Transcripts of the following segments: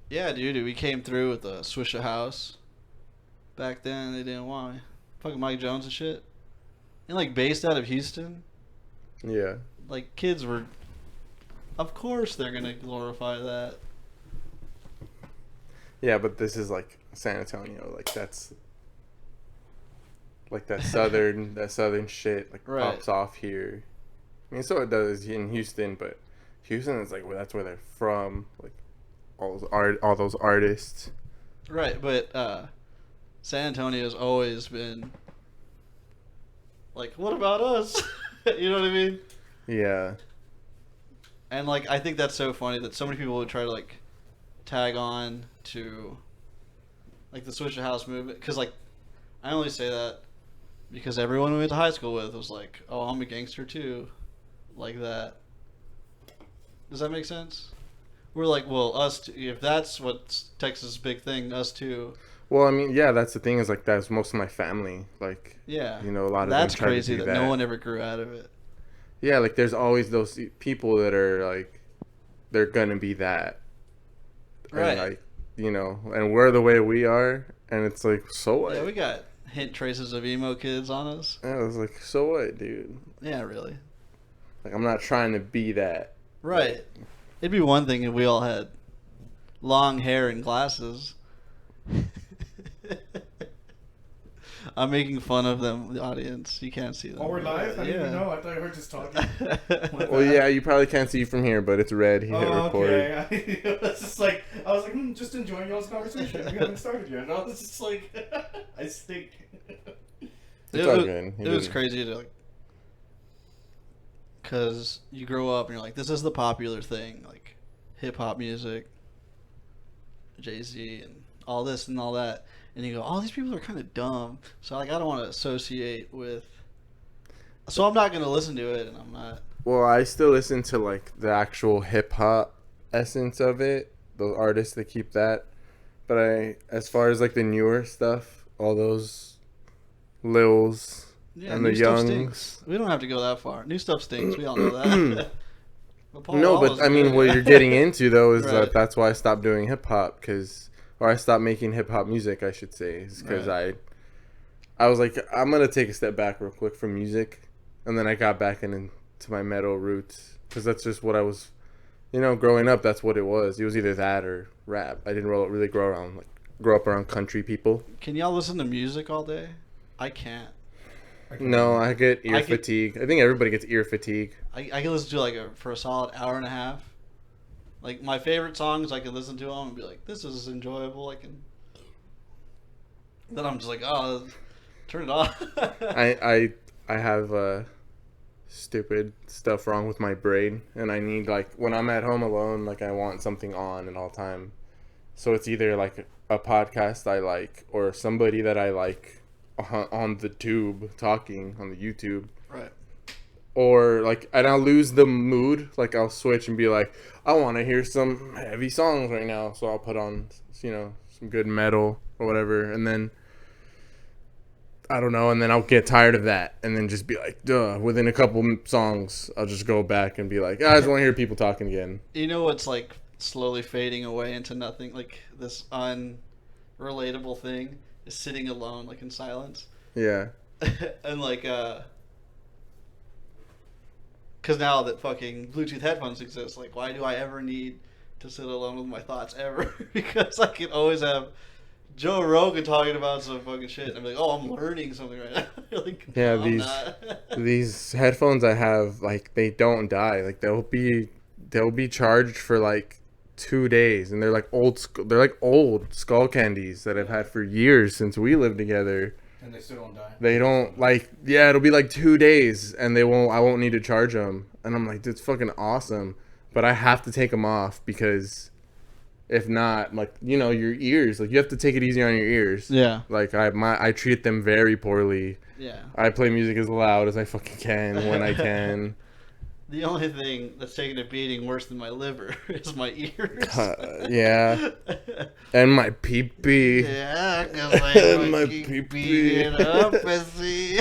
Yeah, dude, we came through with the Swisher House. Back then, they didn't want me. Fucking Mike Jones and shit. And, like, based out of Houston, Yeah. like, kids were. Of course they're gonna glorify that. Yeah, but this is like San Antonio. Like that's like that southern shit like Right. pops off here. I mean, so it does in Houston, but Houston is like that's where they're from. Like all those artists. Right, but San Antonio's always been like, what about us? You know what I mean? Yeah. And like, I think that's so funny that so many people would try to like tag on to like the Swisher House movement because like I only say that because everyone we went to high school with was like, oh, I'm a gangster too, like that. Does that make sense? We're like, well, us too, if that's what's Texas' big thing, us too. Well, I mean, yeah, that's the thing is like that's most of my family. Like, Yeah, a lot of them that's try to crazy do that no that. one ever grew out of it. Yeah, like there's always those people that are like they're gonna be that. And Right. like and we're the way we are, and it's like so what? Yeah, we got hint traces of emo kids on us. I was like, so what, dude? Yeah, really. Like, I'm not trying to be that. Right. It'd be one thing if we all had long hair and glasses. I'm making fun of them, the audience. You can't see them. Oh, we're live? I didn't even know. I thought you were just talking. Well, yeah, you probably can't see from here, but it's red. He hit record. Okay. It's just like, I was like, just enjoying y'all's conversation. We haven't started yet. I was just like, I stink. It's all good. It was crazy to like, because you grow up and you're like, this is the popular thing, like hip hop music, Jay-Z, and all this and all that. And you go, all these people are kind of dumb. So like, I don't want to associate with. So I'm not gonna listen to it, and I'm not. Well, I still listen to like the actual hip hop essence of it. Those artists that keep that. But as far as like the newer stuff, all those Lils Yeah, and the new stuff Youngs. stinks. We don't have to go that far. New stuff stinks. We all know that. Paul No, Wall but was I mean, good. what you're getting into though is Right. that's why I stopped doing hip hop or I stopped making hip hop music, I should say, is because Right. I was like, I'm gonna take a step back real quick from music, and then I got back into my metal roots because that's just what I was, growing up. That's what it was. It was either that or rap. I didn't really grow up around country people. Can y'all listen to music all day? I can't. No, I get ear I get- fatigue. I think everybody gets ear fatigue. I can listen to like for a solid hour and a half. Like my favorite songs, I can listen to them and be like, "This is enjoyable." I can. Then I'm just like, "Oh, turn it off." I have stupid stuff wrong with my brain, and I need like when I'm at home alone, like I want something on at all time. So it's either like a podcast I like or somebody that I like on the tube talking on the YouTube. Right. Or like, and I'll lose the mood. Like I'll switch and be like, I want to hear some heavy songs right now, so I'll put on some good metal or whatever, and then I don't know, and then I'll get tired of that, and then just be like, duh. Within a couple songs, I'll just go back and be like, I just want to hear people talking again. You know what's like slowly fading away into nothing? Like this unrelatable thing is sitting alone, like in silence, Yeah. and like because now that fucking Bluetooth headphones exist, like why do I ever need to sit alone with my thoughts ever? Because I can always have Joe Rogan talking about some fucking shit. And I'm like, oh, I'm learning something right now. Like, Yeah, no, I'm these not. these headphones I have, like, they don't die. Like they'll be charged for like 2 days, and they're like old skull candies that I've had for years since we lived together. And they still don't die. They don't it'll be like 2 days, and I won't need to charge them, and I'm like, it's fucking awesome, but I have to take them off because if not, like, your ears, like, you have to take it easy on your ears. Yeah. Like I treat them very poorly. Yeah. I play music as loud as I fucking can when I can. The only thing that's taking a beating worse than my liver is my ears. Yeah. And my pee-pee. Yeah, because And my I pee-pee. keep beating up, pussy.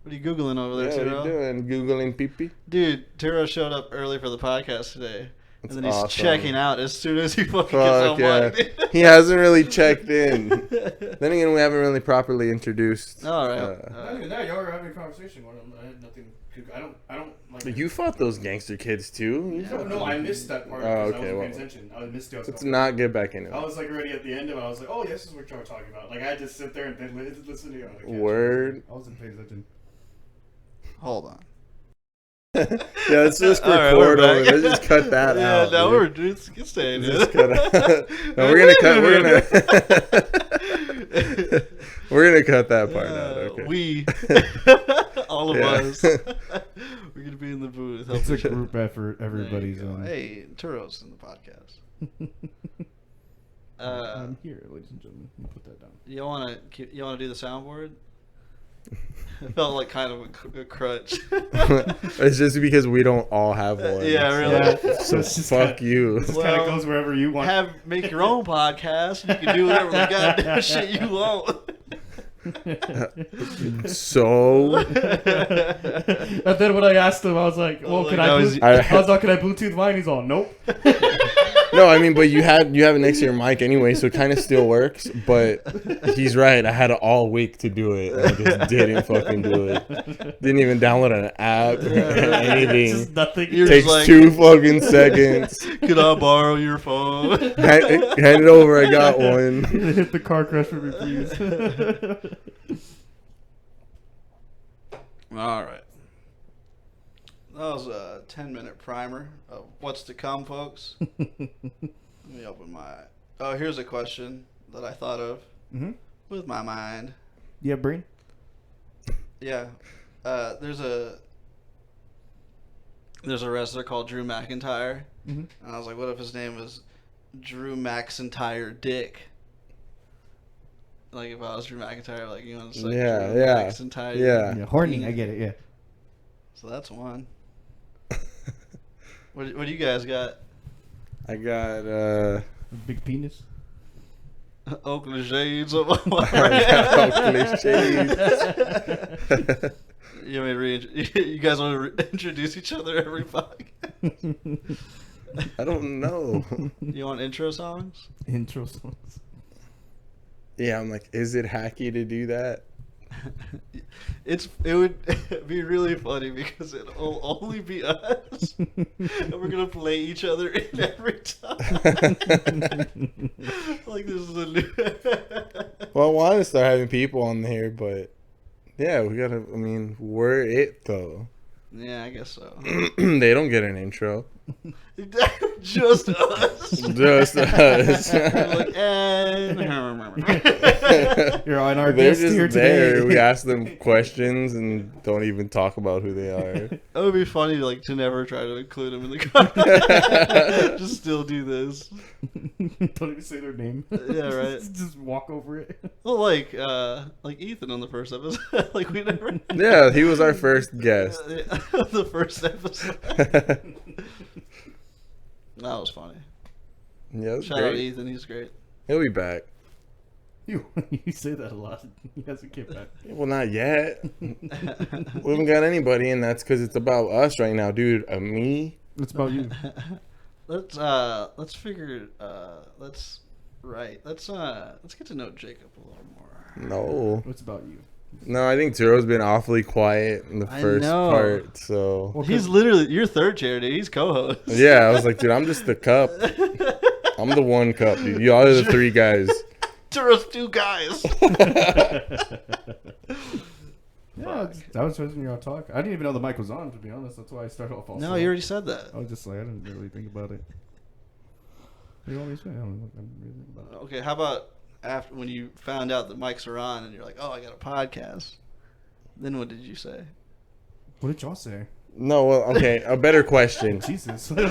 What are you Googling over there, Yeah, what Turo? are you doing? Googling pee-pee? Dude, Turo showed up early for the podcast today, That's and then he's awesome. checking out as soon as he fucking Fuck gets yeah. online. He hasn't really checked in. Then again, we haven't really properly introduced. All right. Not even that. Y'all were having a conversation. I had nothing. I don't like. But you fought those gangster kids too. No, I missed that part Oh, because okay, I wasn't well, paying attention. I missed y'all's Let's conversation. not get back into I it. was like already at the end of it. I was like, oh, this is what y'all were talking about. Like I had to sit there and then listen to you. Like, Word. I wasn't paying attention. Hold on. Yeah, let's just All right, record we're over. back. Let's just cut that Yeah, out. no, dude. we're it's staying. Just cut out. No, we're gonna cut. We're gonna cut that part out. Okay. We, all of Yeah. us, we're gonna be in the booth. It's a helping- group effort. There you Everybody's go. on. Hey, Turo's in the podcast. I'm here, ladies and gentlemen. Let me put that down. You wanna do the soundboard? It felt like kind of a crutch. It's just because we don't all have one. Yeah, really. Yeah. So It's just fuck kinda- you. This Well, kind of goes wherever you want. Make your own podcast. You can do whatever the goddamn shit you want. So And then when I asked him, I was like, "Well, Like, can that I?" was- I was like, "Can I Bluetooth mine?" He's all, "Nope." no, I mean, but you have it next to your mic anyway, so it kind of still works. But he's right. I had all week to do it. And I just didn't fucking do it. Didn't even download an app or anything. Just nothing. You're Takes just like- 2 fucking seconds. Could I borrow your phone? Hand it over. I got one. Hit the car crash for me, please. All right. That was a 10-minute primer of what's to come, folks. Let me open my... Oh, here's a question that I thought of with my mind. Yeah, brain. Yeah. There's a wrestler called Drew McIntyre. And I was like, what if his name was Drew McIntyre Dick? Like if I was Drew McIntyre, like you want to say Drew McIntyre. Yeah. horny. I get it. Yeah. So that's one. What do you guys got? I got Big penis. Oakland Shades. I got Oakland Shades. You want me to you guys want to introduce each other every podcast? I don't know. You want intro songs? Intro songs. Yeah, I'm like, is it hacky to do that? It would be really funny because it'll only be us, and we're gonna play each other in every time. Like this is a new. Well, I want to start having people on here, but yeah, we gotta. I mean, we're it though. Yeah, I guess so. They don't get an intro. Just us. Just us. Like, and You're on our They're guest just here there. today. We ask them questions and don't even talk about who they are. It would be funny, like, to never try to include them in the conversation. Just still do this. Don't even say their name. Yeah, right. Just walk over it. Well, like Ethan on the first episode. Like, we never. Yeah, he was our first guest. The first episode. That was funny. Yeah, that's Shout out great. Ethan, he's great. He'll be back. You say that a lot. He hasn't came back. Well, not yet. We haven't got anybody, and that's because it's about us right now, dude. Me. It's about you. Let's figure let's get to know Jacob a little more. No. It's about you. No, I think Turo's been awfully quiet in the I first know. part, so. Well, He's literally your third chair, dude. He's co-host. Yeah, I was like, dude, I'm just the cup. I'm the one cup, dude. Y'all are the 3 guys. Turo's 2 guys. Yeah, I was listening to y'all talk. I didn't even know the mic was on, to be honest. That's why I started off all No, slow. you already said that. I was just like, I didn't really think about it. You always say, I didn't really think about it. Okay, how about after when you found out the mics are on and you're like, oh, I got a podcast. Then what did you say? What did y'all say? No, well, okay, a better question. Jesus. No,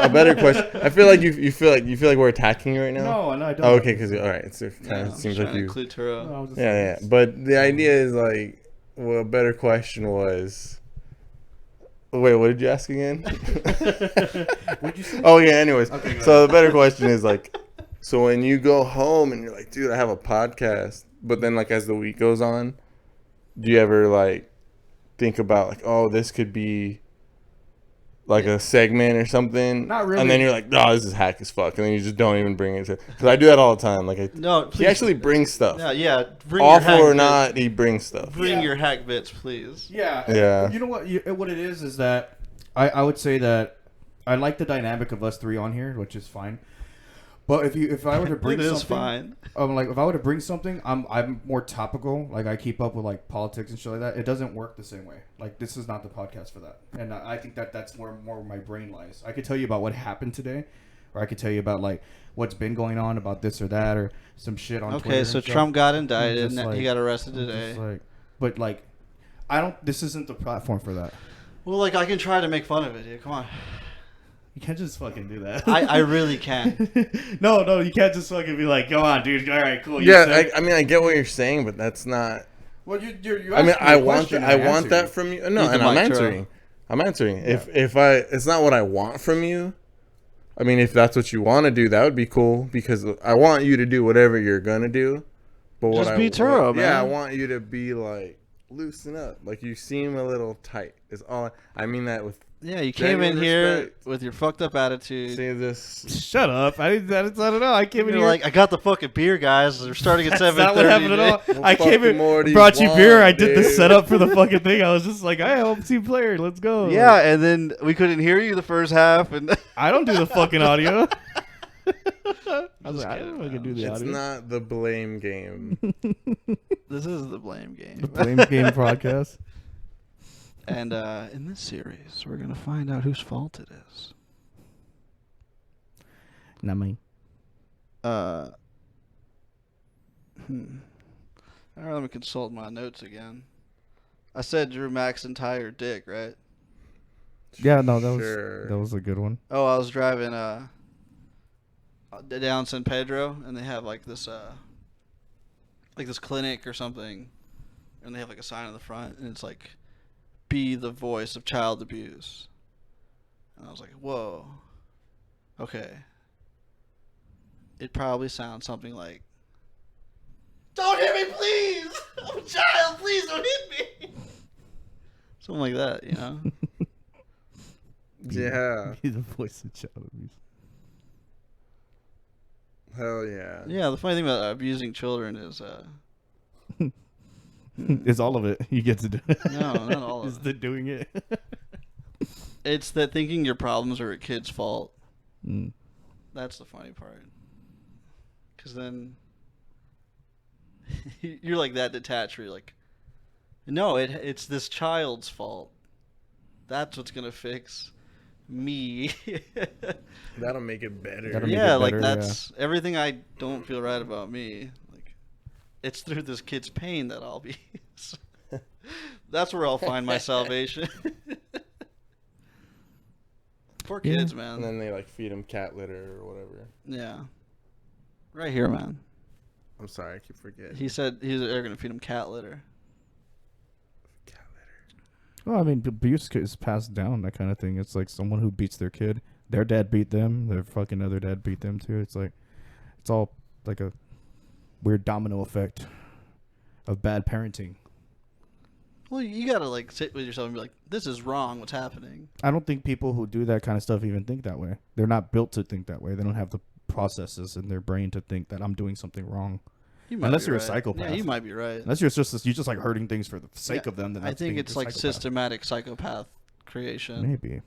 a better question. I feel like you feel like we're attacking you right now. No, I don't. Oh, okay, because all right, so it Yeah, kind I'm of seems trying like to you. include Turo. No, I was just Yeah, yeah. But the idea is like, well, a better question was. Wait, what did you ask again? What'd you say? Oh yeah. Anyways, Okay, go so the better question is like, so when you go home and you're like, dude, I have a podcast, but then like as the week goes on, do you ever like think about like, oh, this could be like a segment or something. Not really. And then you're like, oh, this is hack as fuck. And then you just don't even bring it. Because I do that all the time. Like, No, he please. actually brings stuff. Yeah. Bring your Awful hack or bits. not, he brings stuff. Bring your hack bits, please. Yeah. Yeah. You know what? What it is that I would say that I like the dynamic of us three on here, which is fine. But if I were to bring it is something, fine. like if I were to bring something, I'm more topical. Like I keep up with like politics and shit like that. It doesn't work the same way. Like this is not the podcast for that. And I think that's more where my brain lies. I could tell you about what happened today, or I could tell you about like what's been going on about this or that or some shit on Twitter. Okay, so and stuff. Trump got indicted Just and he got arrested today. But like, I don't. This isn't the platform for that. Well, like I can try to make fun of it, dude. Come on. You can't just fucking do that. I really can. No, you can't just fucking be like, come on, dude. All right, cool. Yeah, I mean, I get what you're saying, but that's not. Well, you I mean, asked me a question, I want answered that you. from you. No, Eat the and I'm mic, answering. I'm answering. Yeah. If it's not what I want from you. I mean, if that's what you want to do, that would be cool because I want you to do whatever you're gonna do. But Just be Turo, man. Yeah, I want you to be like loosen up. Like you seem a little tight. Is all. I mean that with. Yeah, you came in Genuine here respect. with your fucked up attitude. See this. Shut up! I don't know. I came in You're here like, I got the fucking beer, guys. They're starting at 7:30. That's not what happened at all. What I came fucking in, more do you brought you beer. want, I did the dude? setup for the fucking thing. I was just like, I am team player. Let's go. Yeah, and then we couldn't hear you the first half, and I don't do the fucking audio. I was Just like, I kidding, don't fucking do the It's audio. not the blame game. this is the blame game. The blame game podcast. And in this series, we're gonna find out whose fault it is. Not mine. All right, let me consult my notes again. I said Drew McIntyre dick, right? Yeah, no, Sure. that was a good one. Oh, I was driving down San Pedro, and they have like this clinic or something, and they have like a sign on the front, and it's like, "Be the voice of child abuse." And I was like, "Whoa, okay." It probably sounds something like, "Don't hit me, please! I'm a child, please don't hit me!" Something like that, you know? Yeah. Be the voice of child abuse. Hell yeah. Yeah, the funny thing about abusing children is, It's all of it. You get to do it. No, not all of It's it. the doing it. It's that thinking your problems are a kid's fault. Mm. That's the funny part. Because then you're like that detached where you're like, no, it's this child's fault. That's what's going to fix me. That'll make it better. That'll make Yeah, it like better, that's everything I don't feel right about me. Like, it's through this kid's pain that I'll be. That's where I'll find my salvation. Poor kids, And man. then they like feed him cat litter or whatever. Yeah. Right here, man. I'm sorry, I keep forgetting. He said they're going to feed him cat litter. Cat litter. Well, I mean, abuse is passed down, that kind of thing. It's like someone who beats their kid. Their dad beat them. Their fucking other dad beat them, too. It's like, it's all like a weird domino effect of bad parenting. Well, you got to like sit with yourself and be like, this is wrong. What's happening? I don't think people who do that kind of stuff even think that way. They're not built to think that way. They don't have the processes in their brain to think that I'm doing something wrong. You might Unless be you're a right. psychopath. Yeah, you might be right. Unless you're just like hurting things for the sake Yeah, of them. Then I that's think being it's a like psychopath. systematic psychopath creation. Maybe.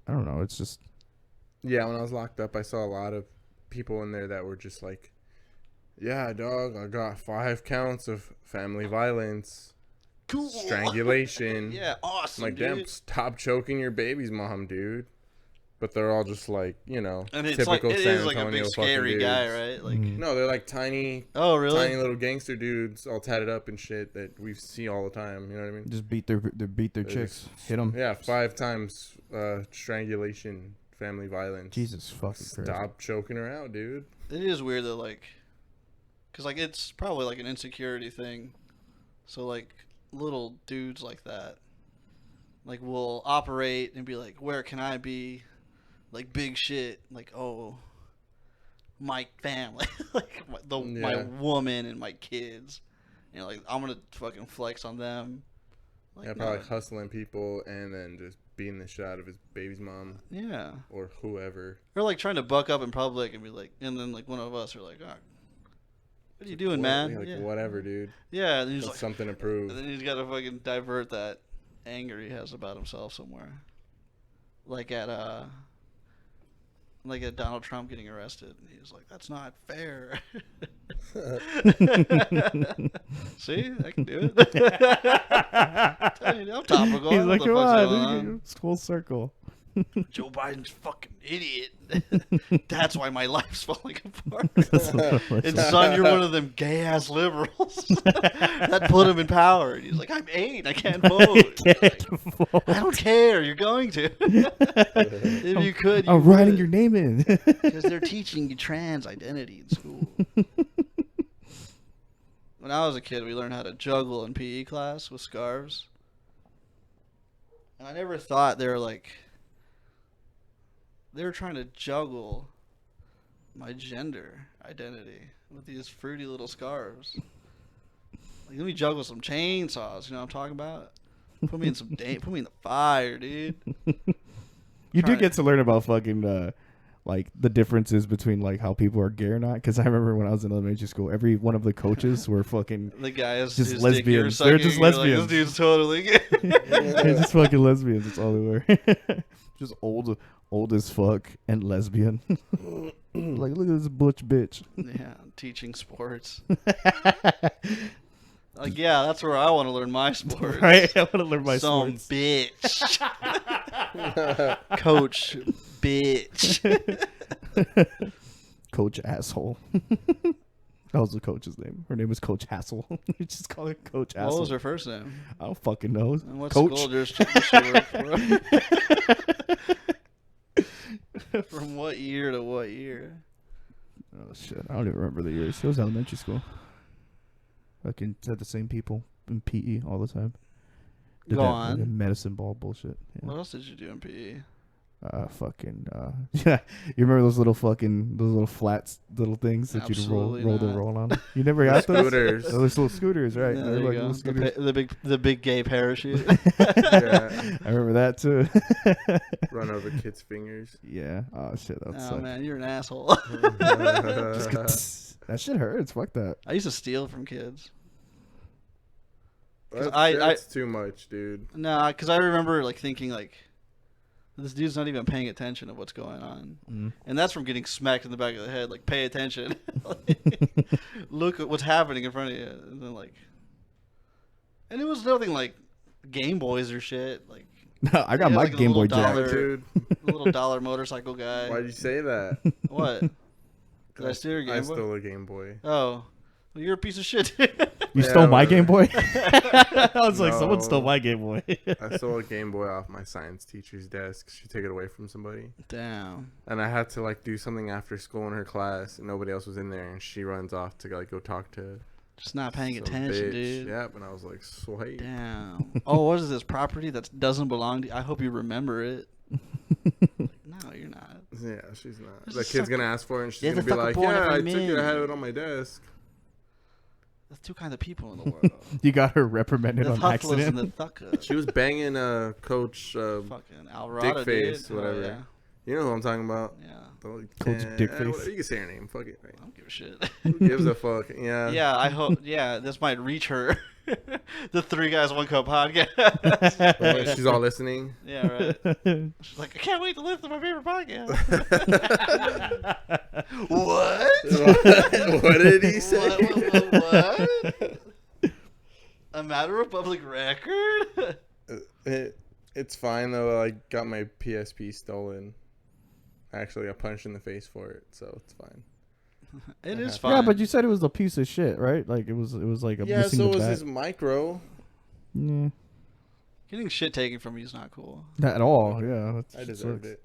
I don't know. It's just Yeah, when I was locked up, I saw a lot of people in there that were just like, yeah, dog, I got 5 counts of family violence, Cool. strangulation. Yeah, awesome, I'm like, dude. damn, stop choking your baby's mom, dude. But they're all just like, you know, And it's like, typical it San is like a Antonio big fucking scary dudes. guy, right? Like, No, they're like tiny, oh, really? tiny little gangster dudes, all tatted up and shit that we see all the time. You know what I mean? just beat their They're chicks, just- hit them. Yeah, 5 times strangulation, family violence. Jesus fucking Christ. Stop choking her out, dude. It is weird though, like, because like it's probably like an insecurity thing. So like little dudes like that, like will operate and be like, where can I be, like big shit, like oh, my family, like my Yeah. woman and my kids, like I'm gonna fucking flex on them. Like, Yeah, probably like hustling people and then just beating the shit out of his baby's mom. Yeah. Or whoever. Or like trying to buck up in public and be like, and then like one of us are like, oh, what are you doing, man? Like, whatever, dude. Yeah, and he's That's like something to prove. And then he's got to fucking divert that anger he has about himself somewhere. Like at Donald Trump getting arrested, and he's like, "That's not fair." See, I can do it. I'm topical. He's I know like, what the come fuck's on, going on. it's full circle. Joe Biden's fucking idiot. That's why my life's falling apart. And son, you're one of them gay ass liberals that put him in power. And he's like, I'm 8, I can't vote. I don't care. You're going to. If you could, I'm writing your name in because they're teaching you trans identity in school. When I was a kid, we learned how to juggle in PE class with scarves. And I never thought they were trying to juggle my gender identity with these fruity little scarves. Like, let me juggle some chainsaws. You know what I'm talking about? Put me in put me in the fire, dude. You do get to learn about fucking like the differences between like how people are gay or not. Because I remember when I was in elementary school, every one of the coaches were fucking the guys just lesbians. They're just lesbians. Like, this dude's totally gay. They're just fucking lesbians. That's all they were. Just old as fuck and lesbian. Like, look at this butch bitch. Yeah, teaching sports. Like, yeah, that's where I want to learn my sports. Right? I want to learn my Some sports. bitch. Coach bitch. Coach asshole. That was the coach's name. Her name was Coach Hassel. You just call her Coach Hassel. What was her first name? I don't fucking know. And what Coach. school does she work for? From what year to what year? Oh shit! I don't even remember the years. It was elementary school. Fucking had the same people in PE all the time. Go on. Fucking medicine ball bullshit. Yeah. What else did you do in PE? Yeah. You remember those little flats, little things that Absolutely you'd roll not. on? You never got those? Scooters. Those little scooters, right? Yeah, They're there you like go. little scooters. The big gay parachute. Yeah. I remember that too. Run over kids' fingers. Yeah. Oh shit, that Oh sucked. man, you're an asshole. That shit hurts. Fuck that. I used to steal from kids. That's too much, dude. Nah, because I remember like thinking like, this dude's not even paying attention to what's going on, and that's from getting smacked in the back of the head. Like, pay attention. Look at what's happening in front of you, and then and it was nothing like Game Boys or shit. Like, No, I got yeah, my like a Game Boy little Jack. dollar- Dude, the little dollar motorcycle guy. why'd you say that? What? Did I steal your Game I Boy? stole a Game Boy. Oh, well, you're a piece of shit. You Yeah, stole my whatever. Game Boy? I was like, someone No. stole my Game Boy. I stole a Game Boy off my science teacher's desk. She took it away from somebody. Damn. And I had to like do something after school in her class, and nobody else was in there. And she runs off to like go talk to Just not paying some attention, bitch. dude. Yep. And I was like, sweet. Damn. Oh, what is this property that doesn't belong to you? I hope you remember it. No, you're not. Yeah, she's not. There's The a kid's sucker- gonna ask for it, and she's There's gonna a be sucker like, born "Yeah, every I took it. I had minute." it on my desk." There's two kinds of people in the world. You got her reprimanded The on Hufflers accident. and the Thuckers. She was banging Coach. Fucking Alvarado, Dickface, dude. whatever. Oh, yeah. You know who I'm talking about? Yeah. Coach Dickface. Whatever, you can say her name. Fuck it. Right? I don't give a shit. Who gives a fuck? Yeah. Yeah, I hope. Yeah, this might reach her. The 3 Guys 1 Cup podcast. She's all listening. Yeah, right. She's like, I can't wait to listen to my favorite podcast. What? What did he say? What? A matter of public record? It's fine though. I got my PSP stolen. I actually got punched in the face for it, so it's fine. It is fine. Yeah, but you said it was a piece of shit, right? Like it was like a Yeah, missing so the was bat. his micro. Yeah. Getting shit taken from you is not cool. Not at all. Yeah, that's, I deserved it.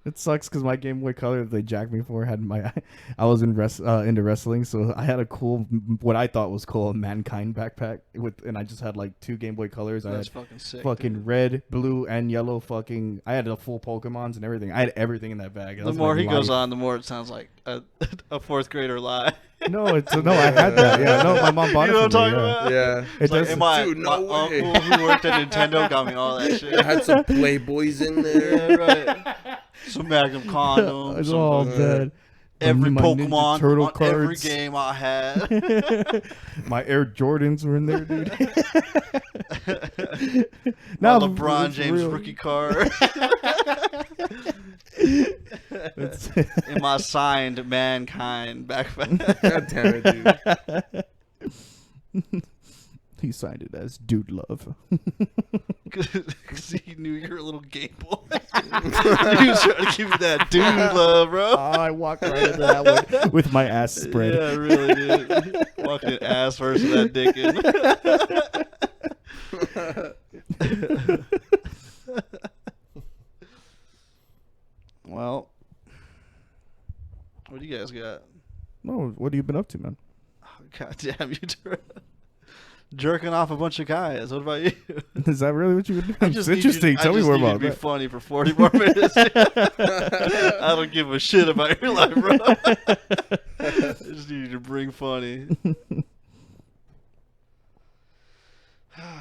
It sucks because my Game Boy Color that they jacked me for had I was into wrestling, so I had a cool, what I thought was cool, Mankind backpack and I just had like 2 Game Boy Colors. That's I had fucking sick. fucking dude. red, blue, and yellow. I had the full Pokemons and everything. I had everything in that bag. That The was more my he goes life. on, the more it sounds like a 4th grader lie. No, I had that. Yeah, no, my mom bought You know it what I'm for me. talking Yeah. about? Yeah. It It's like, does. and my, Dude, no my way. uncle who worked at Nintendo got me all that shit. It had some Playboys in there. Yeah, right. Some Magnum condoms. Some Oh fucking- man. every My Ninja Pokemon Turtle on every cards. game I had. My Air Jordans were in there, dude. My No, LeBron it's James real. rookie card. In my signed Mankind backpack. God damn it, dude. He signed it as Dude Love. Because he knew you were a little gay boy. He was trying to give you that dude love, bro. I walked right into that one with my ass spread. Yeah, I really did. Walking ass first with that dick in. Well, what do you guys got? No, what have you been up to, man? Oh, God damn you, jerking off a bunch of guys. What about you? Is that really what you would do? I It's just need interesting. you- Tell I me just more need you about to be that. funny for 40 more minutes. I don't give a shit about your life, bro. I just need you to bring funny.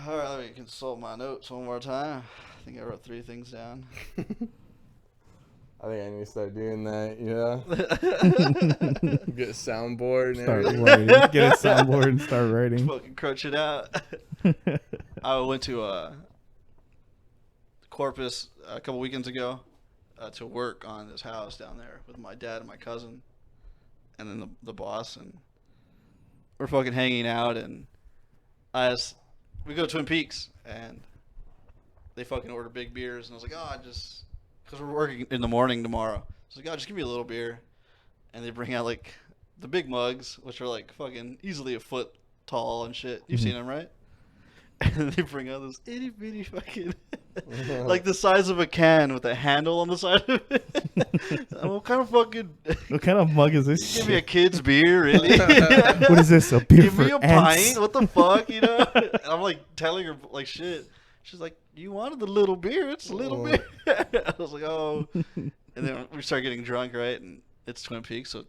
All right, let me consult my notes one more time. I think I wrote 3 things down. I think I need to start doing that, yeah. Get a soundboard and Start everything. writing. Get a soundboard and start writing. Fucking crunch it out. I went to Corpus a couple weekends ago to work on this house down there with my dad and my cousin, and then the boss, and we're fucking hanging out, and we go to Twin Peaks, and they fucking order big beers, and I was like, oh, because we're working in the morning tomorrow, so like, oh, just give me a little beer, and they bring out like the big mugs, which are like fucking easily a foot tall and shit. You've seen them, right? And they bring out this itty bitty fucking, like the size of a can with a handle on the side of it. What kind of fucking? What kind of mug is this? Give me a Shit? kid's beer, really? What is this? A beer Give for me a ants? pint. What the fuck, you know? And I'm like telling her like shit. She's like, "You wanted the little beer? It's a little beer." I was like, "Oh." And then we start getting drunk, right? And it's Twin Peaks, so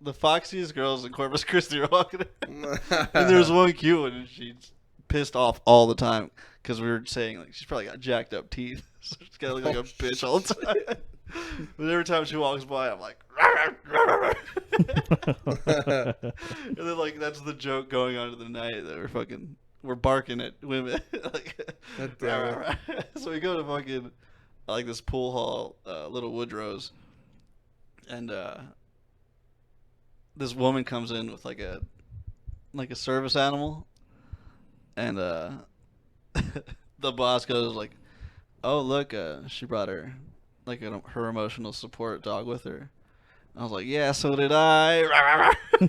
the foxiest girls in Corpus Christi are walking in. And there's one cute one, and she's pissed off all the time because we were saying like she's probably got jacked up teeth, so she's gotta look like a bitch all the time. But every time she walks by, I'm like, and then like that's the joke going on to the night that we're barking at women. Like, so we go to fucking like this pool hall, Little Woodrow's, and this woman comes in with like a service animal, and the boss goes like, "Oh look, she brought her her emotional support dog with her." I was like, "Yeah, so did I." Me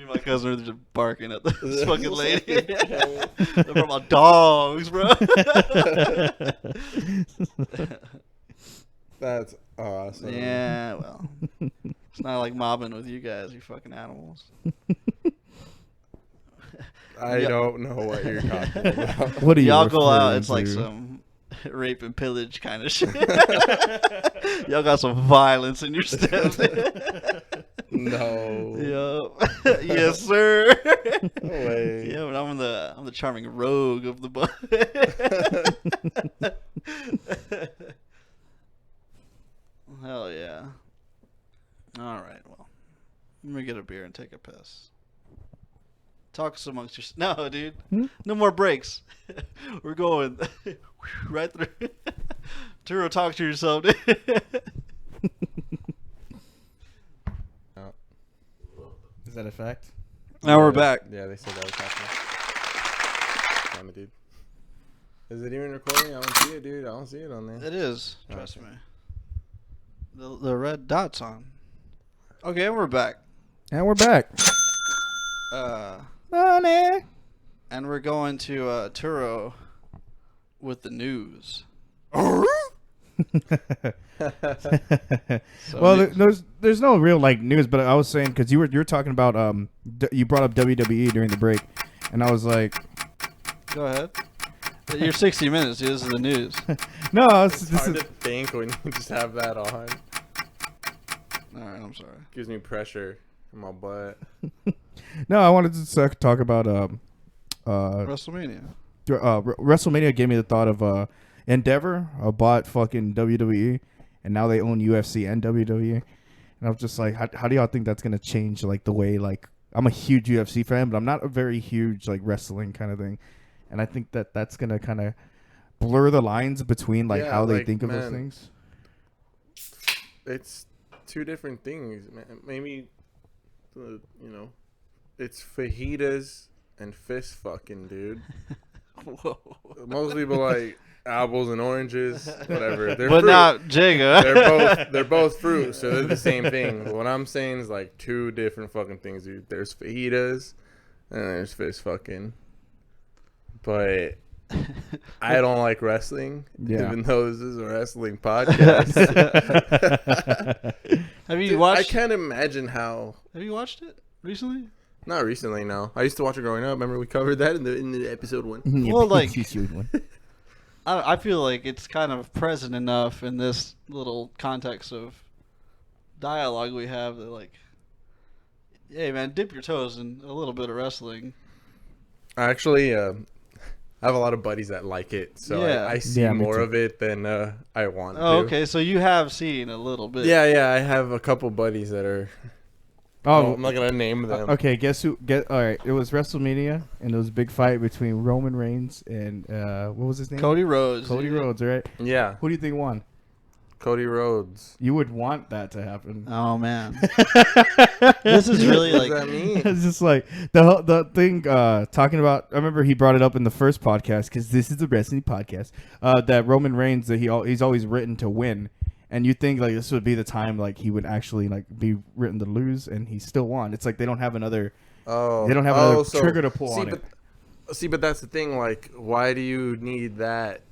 and my cousin were just barking at this fucking lady. They're from my dogs, bro. That's awesome. Yeah, well, it's not like mobbing with you guys, you fucking animals. I don't know what you're talking about. What are you Y'all go out, referring it's like to? some rape and pillage kind of shit. Y'all got some violence in your steps. No. Yup. Yes, sir. No way. Yeah, but I'm the charming rogue of the bunch. Hell yeah. All right, well, let me get a beer and take a piss. Talk amongst yourselves. No, dude. No more breaks. We're going right through. Turo, talk to yourself, dude. Is that a fact? Now we're back. Yeah, they said that was happening. Damn it, dude. Is it even recording? I don't see it, dude. I don't see it on there. It is. Trust me. The red dot's on. Okay, we're back. And we're back. Money. And we're going to Turo with the news. So Well, there's no real like news, but I was saying because you were talking about you brought up WWE during the break, and I was like, go ahead. You're 60 minutes, dude. This is the news. no, It's hard to think when you just have that on. All right, I'm sorry. Gives me pressure in my butt. No, I wanted to talk about WrestleMania. WrestleMania gave me the thought of Endeavor bought fucking WWE, and now they own UFC and WWE. And I was just like, how do y'all think that's gonna change like the way like I'm a huge UFC fan, but I'm not a very huge like wrestling kind of thing, and I think that that's gonna kind of blur the lines between like how they think of those things. It's two different things, man. Maybe it's fajitas and fist fucking, dude. Whoa. Most people like apples and oranges, whatever. They're but fruit. not Jigga. They're both fruit, so they're the same thing. But what I'm saying is like two different fucking things, dude. There's fajitas and there's fist fucking. But I don't like wrestling, even though this is a wrestling podcast. Have you watched? I can't imagine how. Have you watched it recently? Not recently, no. I used to watch it growing up. Remember we covered that in the episode 1. Well, like, I feel like it's kind of present enough in this little context of dialogue we have that, like, hey man, dip your toes in a little bit of wrestling. I actually I have a lot of buddies that like it, so Yeah. I see more of it than I want to. Oh, okay, so you have seen a little bit. Yeah, I have a couple buddies that are. Oh, I'm not gonna name them. Okay, guess who? All right, it was WrestleMania, and it was a big fight between Roman Reigns and what was his name? Cody Rhodes. Cody Rhodes, right? Yeah. Who do you think won? Cody Rhodes. You would want that to happen. Oh man, this is really like. What does that mean? It's just like the thing talking about. I remember he brought it up in the first podcast because this is a wrestling podcast. That Roman Reigns that he's always written to win. And you think like this would be the time like he would actually like be written to lose, and he still won. It's like they don't have another. Trigger to pull on it. But that's the thing. Like, why do you need that?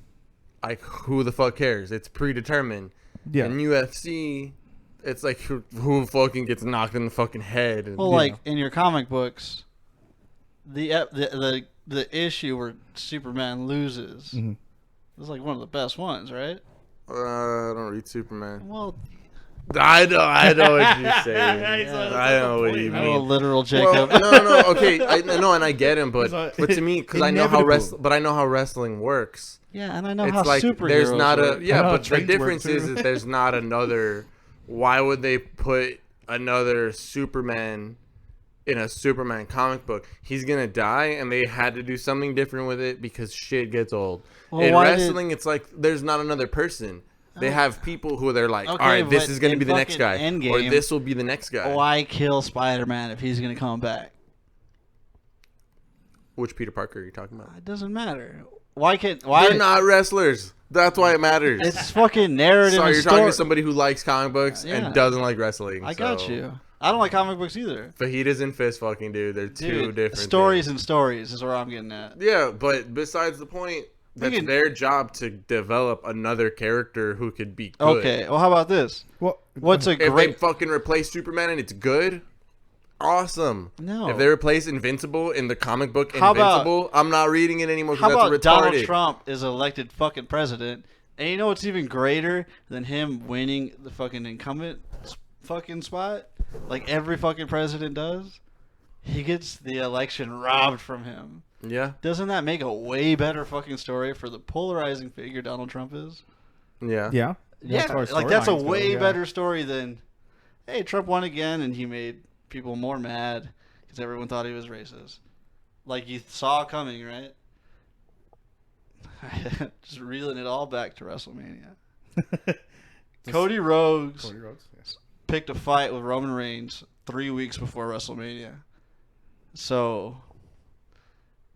Like, who the fuck cares? It's predetermined. Yeah. In UFC, it's like who fucking gets knocked in the fucking head. And, Well, like in your comic books, the issue where Superman loses is like one of the best ones, right? I don't read Superman. Well, I know what you're saying. I know what you I'm a mean. literal Jacob. Well, no, okay, I know, and I get him, but to me, because I know how wrestling works. Yeah, and I know It's how like superheroes there's not work. but the difference is that there's not another. Why would they put another Superman in a Superman comic book? He's gonna die, and they had to do something different with it because shit gets old. Well, in wrestling, it's like there's not another person. They have people who they're like, all right, this is going to be the next guy. Or this will be the next guy. Why kill Spider-Man if he's going to come back? Which Peter Parker are you talking about? It doesn't matter. Why? They're not wrestlers. That's why it matters. It's fucking narrative. Sorry, you're talking to somebody who likes comic books and doesn't like wrestling. I got you. I don't like comic books either. Fajitas and fist fucking, dude. They're two different stories things. And stories is where I'm getting at. Yeah, but besides the point, that's their job to develop another character who could be good. Okay, well, how about this? If they fucking replace Superman and it's good, awesome. No. If they replace Invincible in the comic book I'm not reading it anymore because that's retarded. Donald Trump is elected fucking president, and you know what's even greater than him winning the fucking incumbent fucking spot? Like every fucking president does? He gets the election robbed from him. Yeah. Doesn't that make a way better fucking story for the polarizing figure Donald Trump is? Yeah. Yeah. Yeah. Like that's a way better story than, hey, Trump won again and he made people more mad because everyone thought he was racist. Like you saw coming, right? Just reeling it all back to WrestleMania. Cody Rhodes picked a fight with Roman Reigns 3 weeks before WrestleMania. So,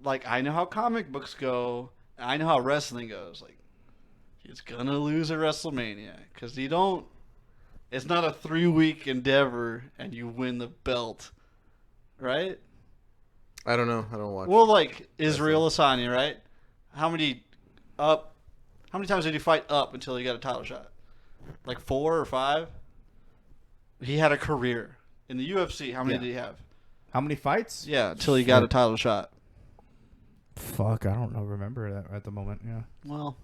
like, I know how comic books go. I know how wrestling goes. Like, he's going to lose at WrestleMania because you don't. It's not a 3-week endeavor and you win the belt, right? I don't know. I don't watch. Well, like Israel Adesanya, right? How many times did he fight up until he got a title shot? Like 4 or 5? He had a career. In the UFC, how many did he have? How many fights? Yeah, until he got a title shot. Fuck, I don't know. Remember that at the moment. Yeah. Well,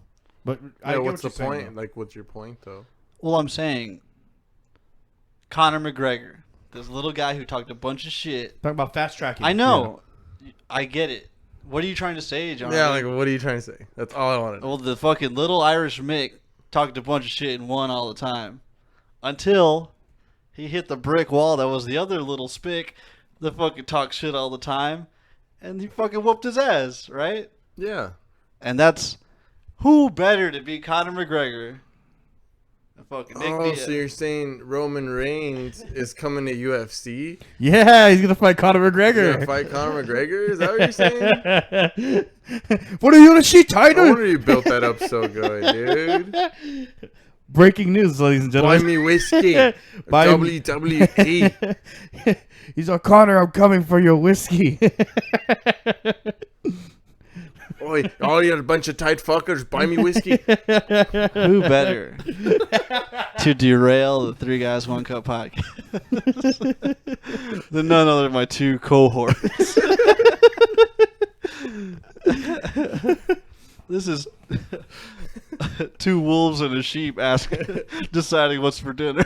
but what's the point? Like, what's your point though? Well, I'm saying Conor McGregor, this little guy who talked a bunch of shit. Talking about fast tracking. I know. Yeah. I get it. What are you trying to say, John? Yeah, like, what are you trying to say? That's all I wanted. Well, the fucking little Irish Mick talked a bunch of shit and won all the time. Until he hit the brick wall that was the other little spick that fucking talked shit all the time. And he fucking whooped his ass, right? Yeah. And that's... Who better to beat Conor McGregor? Fucking Nick Diaz. So you're saying Roman Reigns is coming to UFC? Yeah, he's gonna fight Conor McGregor. He's gonna fight Conor McGregor? Is that what you're saying? What are you gonna see, title? I wonder you built that up so good, dude. Breaking news, ladies and Buy gentlemen. me whiskey. Buy WWE. He's like, Connor, I'm coming for your whiskey. Oi, all you a bunch of tight fuckers, buy me whiskey. Who better to derail the Three Guys One Cup podcast than none other than my two cohorts? This is two wolves and a sheep deciding what's for dinner.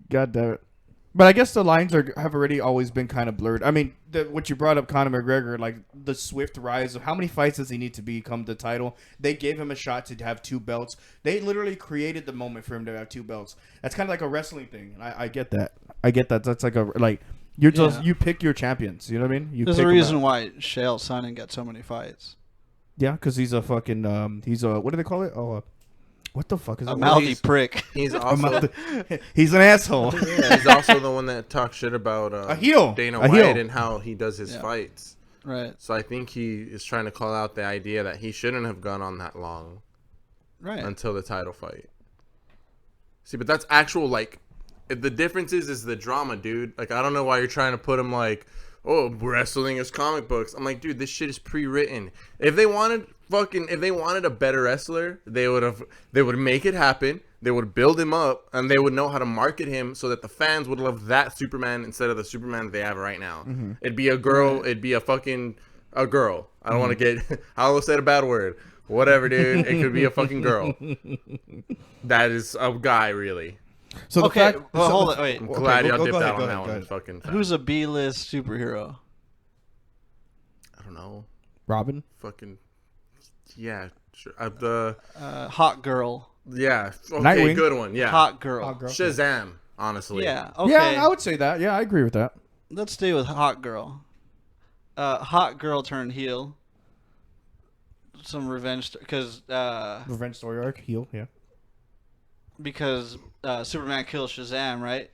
God damn it. But I guess the lines have already always been kind of blurred. I mean, what you brought up, Conor McGregor, like the swift rise of how many fights does he need to become the title? They gave him a shot to have 2 belts. They literally created the moment for him to have 2 belts. That's kind of like a wrestling thing. And I get that. I get that. That's like you're just you pick your champions. You know what I mean? There's a reason why Chael Sonnen got so many fights. Yeah, because he's a fucking what do they call it? What the fuck is a it? mouthy prick? He's also he's an asshole. yeah, he's also the one that talks shit about a heel. Dana a White heel. and how he does his fights. Right. So I think he is trying to call out the idea that he shouldn't have gone on that long. Right. Until the title fight. See, but that's actual, like, the difference is the drama, dude. Like, I don't know why you're trying to put him like, oh, wrestling is comic books. I'm like, dude, this shit is pre-written. If they wanted a better wrestler, they would make it happen. They would build him up, and they would know how to market him so that the fans would love that Superman instead of the Superman that they have right now. Mm-hmm. It'd be a girl. It'd be a girl. I don't want to get. I almost said a bad word. Whatever, dude. It could be a fucking girl. That is a guy, really. So okay, hold on, wait. I'm glad y'all dipped go out ahead, on that go one. Fucking. Who's a B-list superhero? I don't know. Robin. Fucking. Yeah. Sure. Hot Girl. Yeah. Okay. Nightwing. Good one. Yeah. Hot Girl. Shazam. Honestly. Yeah. Okay. Yeah, I would say that. Yeah, I agree with that. Let's stay with Hot Girl. Hot Girl turned heel. Some revenge because Revenge story arc, heel, yeah. Because Superman kills Shazam, right?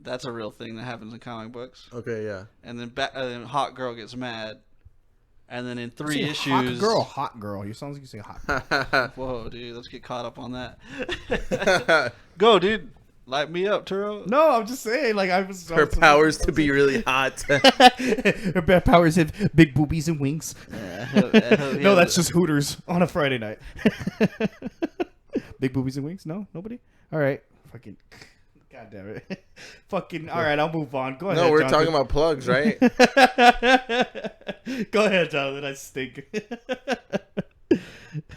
That's a real thing that happens in comic books. Okay, yeah. And then Hot Girl gets mad, and then in 3 issues, hot girl. You sound like you say hot. Whoa, dude, let's get caught up on that. Go, dude. Light me up, Turo. No, I'm just saying, like her powers to be really hot. Her powers have big boobies and wings. Yeah, No, that's just Hooters on a Friday night. Big boobies and wings? No, nobody. All right, fucking. God damn it. Fucking. All right, I'll move on. Go ahead. No, we're Jonathan. talking about plugs, right? Go ahead, Jonathan. I stink.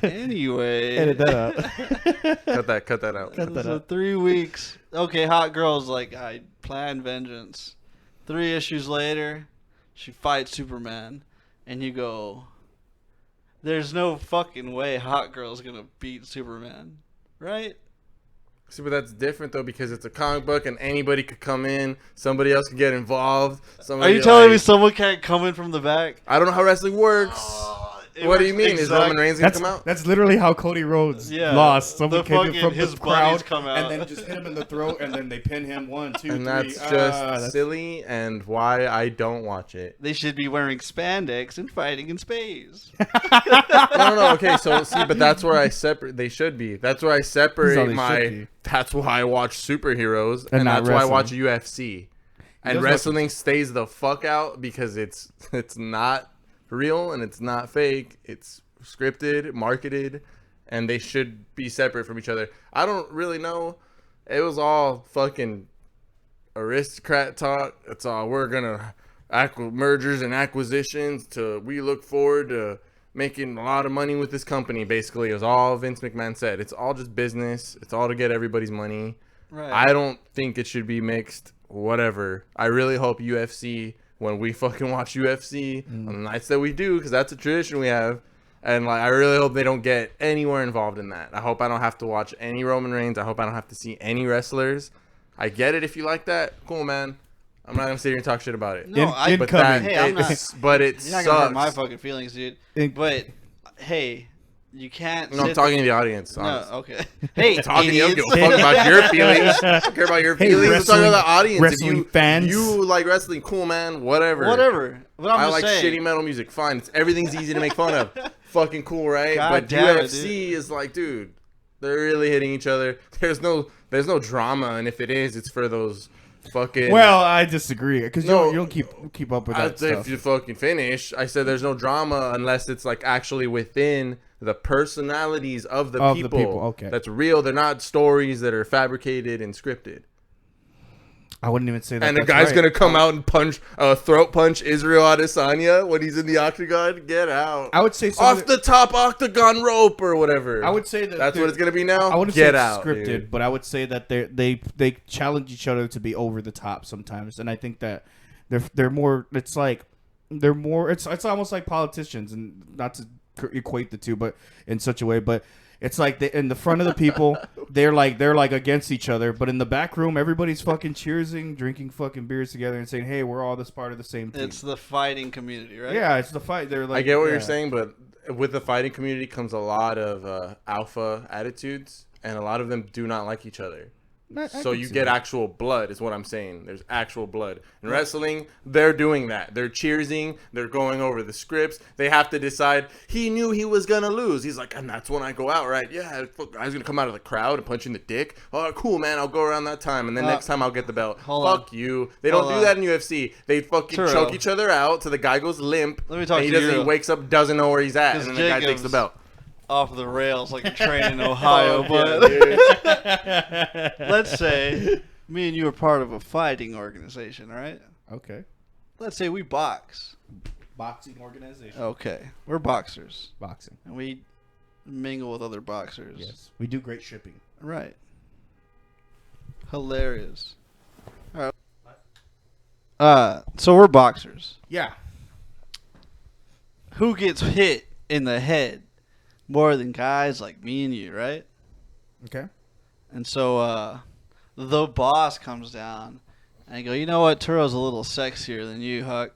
Anyway, Edit that out. Cut that out. So 3 weeks. Okay, Hot Girl's like, I plan vengeance. 3 issues later, she fights Superman, and you go, there's no fucking way Hot Girl's gonna beat Superman, right? See, but that's different though because it's a comic book and anybody could come in. Somebody else could get involved. Are you telling me someone can't come in from the back? I don't know how wrestling works. What do you mean? Is Roman Reigns gonna come out? That's literally how Cody Rhodes lost. Someone came in from his the crowd come out. and then just hit him in the throat, and then they pin him 1, 2, 3. And that's just silly, and why I don't watch it. They should be wearing spandex and fighting in space. No. Okay, so see, but that's where I separate. They should be. That's where I separate my. That's why I watch superheroes, and that's why I watch UFC. And wrestling stays the fuck out because it's not real and it's not fake. It's scripted, marketed, and they should be separate from each other. I don't really know. It was all fucking aristocrat talk. It's all we're gonna mergers and acquisitions. We look forward to making a lot of money with this company, basically, is all Vince McMahon said. It's all just business. It's all to get everybody's money. Right. I don't think it should be mixed. Whatever. I really hope UFC, when we fucking watch UFC on the nights that we do, because that's a tradition we have, and like I really hope they don't get anywhere involved in that. I hope I don't have to watch any Roman Reigns. I hope I don't have to see any wrestlers. I get it if you like that. Cool, man. I'm not gonna sit here and talk shit about it. No, But that, hey, I'm not. but it You're not gonna hurt sucks. my fucking feelings, dude. But hey, you can't. No, I'm sit talking to there- the audience. No, honestly. okay. Hey, Talking to you, idiots. give a fuck about your feelings. I don't care about your Hey, feelings. I'm talking wrestling- about the audience. wrestling if you, fans. you like wrestling, cool, man. Whatever. Whatever. But I'm I just like saying. shitty metal music. Fine. Everything's easy to make fun of. Fucking cool, right? God but damn it, UFC is like, dude, they're really hitting each other. There's no drama, and if it is, it's for those fucking. Well, I disagree because No. you don't keep up with that Say stuff. if you fucking finish, I said there's no drama unless it's like actually within the personalities of the people. Okay. That's real. They're not stories that are fabricated and scripted. I wouldn't even say that. And the that's guy's right. gonna come out and throat punch Israel Adesanya when he's in the octagon. Get out! I would say Off the top octagon rope or whatever. I would say that that's what it's gonna be now. I wouldn't Get say it's out, scripted, dude. but I would say that they challenge each other to be over the top sometimes, and I think that they're more. It's like they're more. It's almost like politicians, and not to equate the two, but in such a way, but. It's like in the front of the people, they're like against each other, but in the back room, everybody's fucking cheersing, drinking fucking beers together, and saying, "Hey, we're all this part of the same team." It's the fighting community, right? Yeah, it's the fight. They're like, I get what yeah. you're saying, but with the fighting community comes a lot of alpha attitudes, and a lot of them do not like each other. I So can you see get that. actual blood, is what I'm saying. There's actual blood. In wrestling, they're doing that. They're cheersing. They're going over the scripts. They have to decide. He knew he was going to lose. He's like, and that's when I go out, right? Yeah, guy's going to come out of the crowd and punch you in the dick. Oh, cool, man. I'll go around that time. And then next time I'll get the belt. hold Fuck on. you. They don't Hold do on. that in UFC. They fucking True. choke each other out till the guy goes limp. Let me talk and he to doesn't. you. He wakes up, doesn't know where he's at. And 'Cause then the guy takes the Jacob's- belt. Off the rails like a train in Ohio, Fuck but yeah, dude. let's say me and you are part of a fighting organization, right? Okay. Let's say we box. Boxing organization. Okay, we're boxers, Boxing. and we mingle with other boxers. Yes. We do great shipping. Right. Hilarious. All right. So we're boxers. Yeah. Who gets hit in the head more than guys like me and you, right? Okay. And so the boss comes down and I go, you know what? Turo's a little sexier than you, Huck.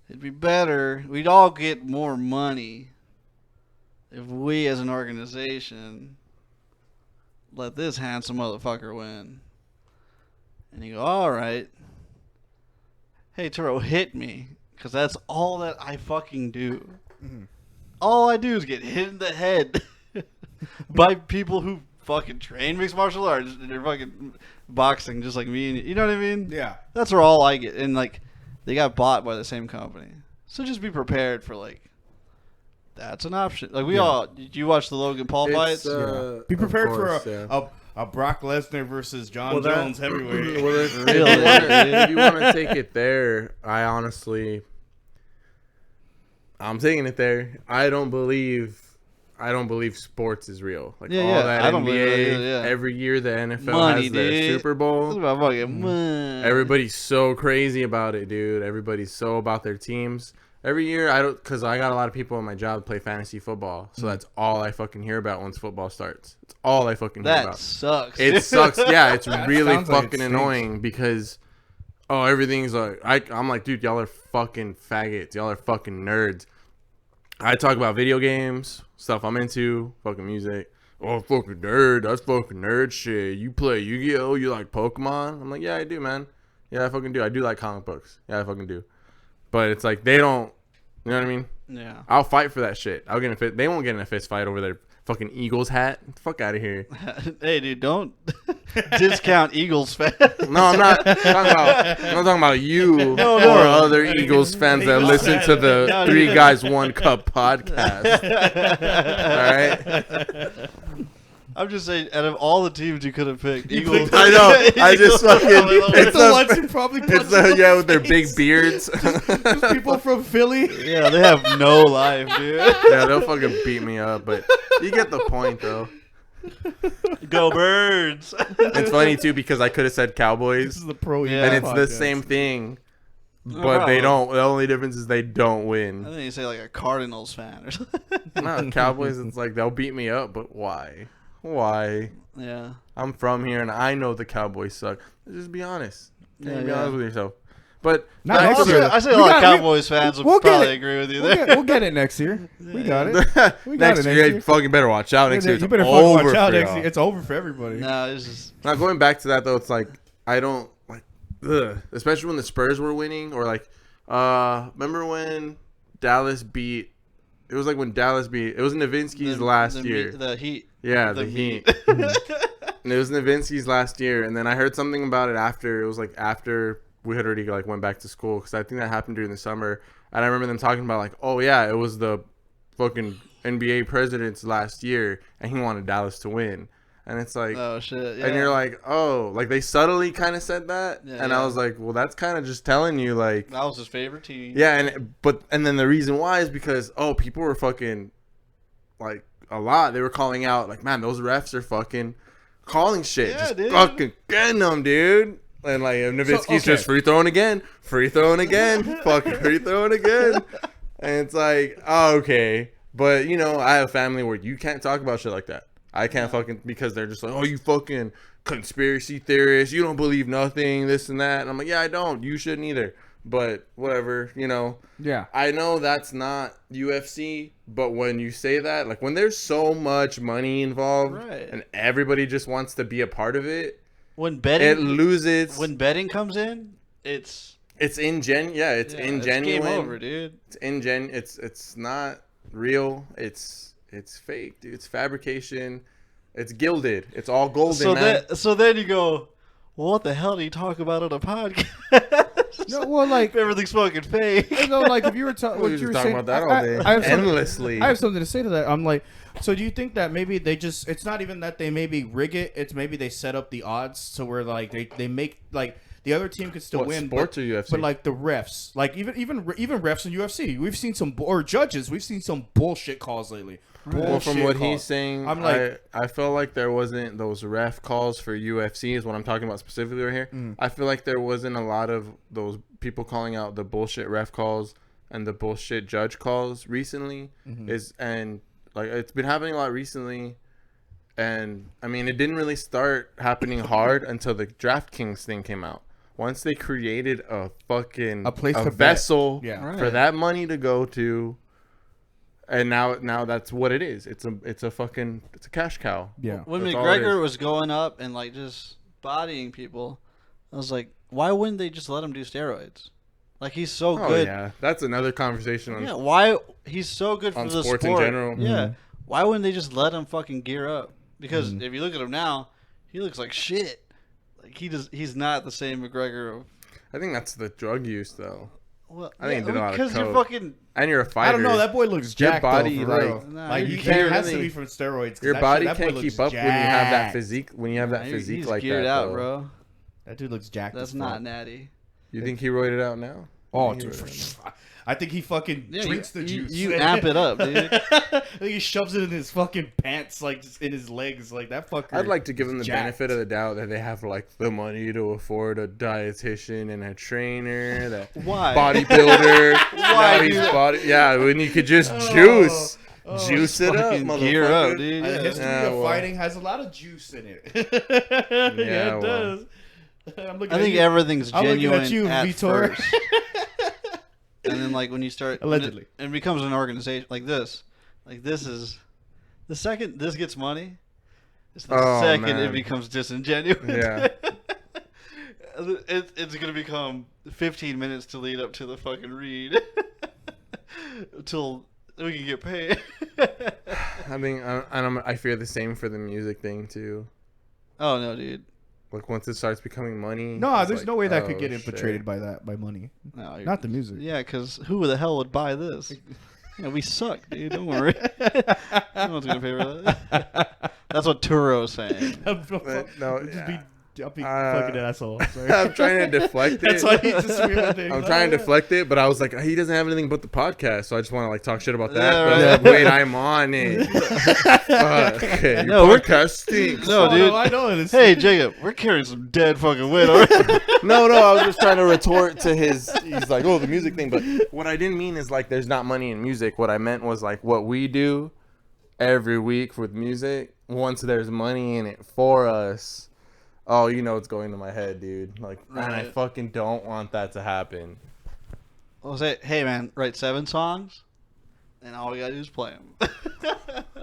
It'd be better. We'd all get more money if we as an organization let this handsome motherfucker win. And you go, all right. Hey, Turo, hit me. Because that's all that I fucking do. Mhm. All I do is get hit in the head by people who fucking train mixed martial arts. And they're fucking boxing just like me. And you know what I mean? Yeah. That's where all I get. And like, they got bought by the same company. So just be prepared for like, that's an option. Like did you watch the Logan Paul fights? Be prepared of course, for a Brock Lesnar versus John Well, that- Jones heavyweight. Well, Really? if you want to take it there, I'm taking it there. I don't believe sports is real. Like Yeah, all yeah. that I don't NBA, believe it either, yeah. every year the NFL Money, has their dude. Super It's Bowl. about fucking money. Everybody's so crazy about it, dude. Everybody's so about their teams. Every year, because I got a lot of people at my job play fantasy football, so that's all I fucking hear about once football starts. It's all I fucking hear That about. sucks. It sucks. Yeah, it's That really sounds like it fucking stinks. annoying because, everything's like, I'm like, dude, y'all are fucking faggots. Y'all are fucking nerds. I talk about video games, stuff I'm into, fucking music. Oh, fucking nerd. That's fucking nerd shit. You play Yu-Gi-Oh? You like Pokemon? I'm like, yeah, I do, man. Yeah, I fucking do. I do like comic books. Yeah, I fucking do. But it's like, they don't, you know what I mean? Yeah. I'll fight for that shit. I'll get in a fist. They won't get in a fist fight over their fucking Eagles hat. Get the fuck out of here. Hey, dude, don't discount Eagles fans. No, I'm not talking about you No. or other Eagles fans that Eagles listen fans. to the No, Three dude. Guys One Cup podcast. All right. I'm just saying, out of all the teams you could have picked, Eagles. I know. I just fucking. It's the ones who probably It's yeah, with their big beards. Just people from Philly. Yeah, they have no life, dude. Yeah, they'll fucking beat me up, but you get the point, though. Go Birds. It's funny too because I could have said This Cowboys, is the pro. Yeah. and it's the podcast. same thing, No but they problem. don't. The only difference is they don't I win. think you say like a Cardinals fan or something. No, Cowboys. It's like they'll beat me up, but why? Why? Yeah. I'm from here, and I know the Cowboys suck. Just be honest. Yeah, Be yeah. honest with yourself. But Not back next to year. the- I say a We lot of got- Cowboys fans would we'll get probably it. agree with you there. We'll get it next year. We got it. We got next it year, next you fucking better watch out. Next year, You it's better fucking over watch out for next y'all. year. It's over for everybody. No, it's just Now going back to that though, it's like I don't like, especially when the Spurs were winning, or like, remember when Dallas beat? It was like when Dallas beat. It was Nowitzki's last year. The Heat. Yeah, the Heat. And it was Nowitzki's last year, and then I heard something about it after. It was like after we had already like went back to school, because I think that happened during the summer. And I remember them talking about like, oh yeah, it was the fucking NBA president's last year, and he wanted Dallas to win. And it's like, Oh shit! Yeah. and you're like, oh, like they subtly kind of said that, Yeah, and yeah. I was like, well, that's kind of just telling you like, that was his favorite team. yeah, and then the reason why is because people were fucking like a lot. They were calling out like, man, those refs are fucking calling shit, Yeah, just dude. fucking getting them, dude. And like Nowitzki's okay. just free throwing again, fucking free throwing again, and it's like, oh, okay, but you know, I have a family where you can't talk about shit like that. I can't fucking, because they're just like, oh, you fucking conspiracy theorist, you don't believe nothing, this and that, and I'm like, yeah, I don't. You shouldn't either. But whatever, you know. Yeah. I know that's not UFC, but when you say that, like when there's so much money involved, Right. and everybody just wants to be a part of it, When betting, it loses. when betting comes in, it's It's ingenuine. Yeah, it's yeah, ingenuine. It's game over, dude. It's not real. It's fake, dude. It's fabrication. It's gilded. It's all golden, man. So then you go, well, what the hell do you talk about on a podcast? No, well, like, Everything's fucking fake. no, like if you were talking, We what were you were just talking saying, about that all day, I have something- endlessly. I have something to say to that. I'm like, so do you think that maybe they just, it's not even that they maybe rig it, it's maybe they set up the odds so where like they make like the other team could still What, win, sports but, or UFC? but like the refs, like even refs in UFC, we've seen some or judges, we've seen some bullshit calls lately. Well, from Bullshit what calls. he's saying, I'm like, I felt like there wasn't those ref calls for UFC is what I'm talking about specifically right here. I feel like there wasn't a lot of those people calling out the bullshit ref calls and the bullshit judge calls recently. And like it's been happening a lot recently. And I mean, it didn't really start happening hard until the DraftKings thing came out. Once they created a fucking place to bet. vessel Yeah. for that money to go to. And now that's what it is. It's a cash cow. yeah. When That's all it McGregor is. was going up and like just bodying people, I was like, why wouldn't they just let him do steroids? Like he's so Oh good. yeah, that's another conversation on Yeah, why he's so good for on the sports in sport. general. Yeah, why wouldn't they just let him fucking gear up? Because if you look at him now, he looks like shit. Like he's not the same McGregor of. I think that's the drug use though. Well, I think he did a lot of because you're coke. fucking. And you're a fighter. I don't know. That boy looks Your jacked body, though, for real. like- Nah, Like you you can't can't has to really- be from steroids. 'cause Your that body shit- that boy can't looks keep up when you have that jacked. physique. When you have that physique he's like geared that, out, though. bro. That dude looks jacked. That's as not fuck. natty. You think he roided out now? Oh, You think dude, he roided out? I think he fucking Yeah, drinks the juice. You amp it up, dude. I think he shoves it in his fucking pants, like just in his legs, like that fucker. I'd like to give him the jacked. benefit of the doubt that they have like the money to afford a dietitian and a trainer, that Why? bodybuilder. Why, Now he's dude? Yeah, when you could just juice it up, Fucking motherfucker. gear up, dude. The Yeah. history Yeah, of well. fighting has a lot of juice in it. Yeah, it well. does. I'm looking I at think you. everything's I'm looking genuine at you, at Vitor. first. And then, like, when you start... Allegedly. It becomes an organization like this. Like, this is... The second this gets money, it's the Oh, second man. it becomes disingenuous. Yeah. It's going to become 15 minutes to lead up to the fucking read. Until we can get paid. I mean, I fear the same for the music thing too. Oh, no, dude. Like once it starts becoming money. No, it's there's like, no way that could oh, get shit. infiltrated by money. No, you're- Not the music. Yeah, because who the hell would buy this? Yeah, we suck, dude. Don't worry. No one's gonna pay for that. That's what Turo's saying. No, I'll be fucking asshole. Sorry. I'm trying to deflect it. That's why he just I'm trying to deflect it, but I was like, he doesn't have anything but the podcast, so I just want to like talk shit about that. Yeah, But I was right. like, wait, I'm on it. Fuck. Okay, No, your we're- podcast stinks. No, dude. No, I know it. Hey, Jacob, we're carrying some dead fucking weight already. No, I was just trying to retort to his. He's like, oh, the music thing. But what I didn't mean is like, there's not money in music. What I meant was like what we do every week with music. Once there's money in it for us, oh, you know it's going to my head, dude. Like, man, I Right. fucking don't want that to happen. I'll say, hey, man, write 7 songs, and all we gotta do is play them.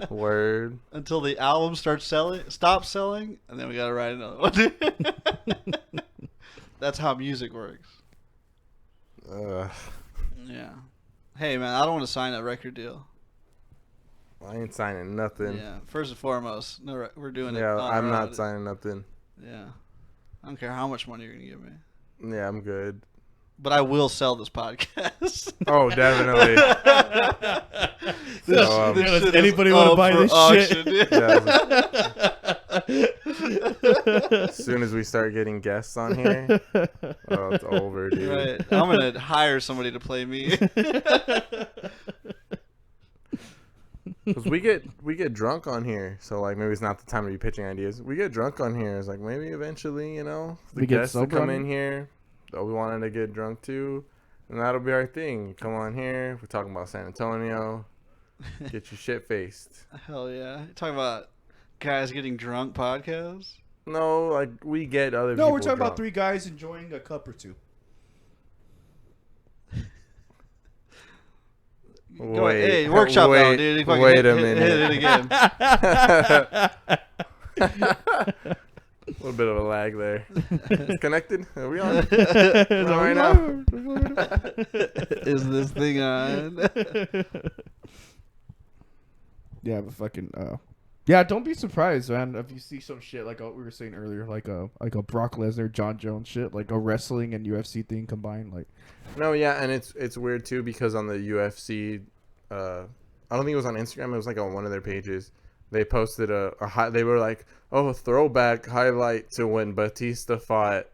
Word. Until the album stops selling, and then we gotta write another one. That's how music works. Ugh, Yeah. Hey, man, I don't want to sign a record deal. I ain't signing nothing. Yeah. First and foremost, no, we're doing it. Yeah, on our I'm not own. signing nothing. Yeah. I don't care how much money you're gonna give me, Yeah, I'm good. but I will sell this podcast. Oh, definitely. This, So, this does shit anybody is wanna up buy for this auction, shit? dude. As soon as we start getting guests on here, oh, it's over, dude. Right. I'm gonna hire somebody to play me. Because we get drunk on here, so like maybe it's not the time to be pitching ideas. We get drunk on here. It's like maybe eventually, you know, the We get guests that sober come on in here, that we wanted to get drunk too, and that'll be our thing. You come on here, we're talking about San Antonio, get your shit faced. Hell yeah. You're talking about guys getting drunk podcast? No, like we get other people. No, we're talking drunk. about 3 guys enjoying a cup or 2. Go ahead. Hey, workshop that one, dude. You fucking wait a hit minute. it again. A little bit of a lag there. It's connected? Are we on? Is right now? this thing on? Yeah, but fucking yeah, don't be surprised, man, if you see some shit like what we were saying earlier, like a Brock Lesnar, John Jones shit, like a wrestling and UFC thing combined, like. No, yeah, and it's weird too because on the UFC, I don't think it was on Instagram. It was like on one of their pages. They posted they were like, oh, a throwback highlight to when Batista fought.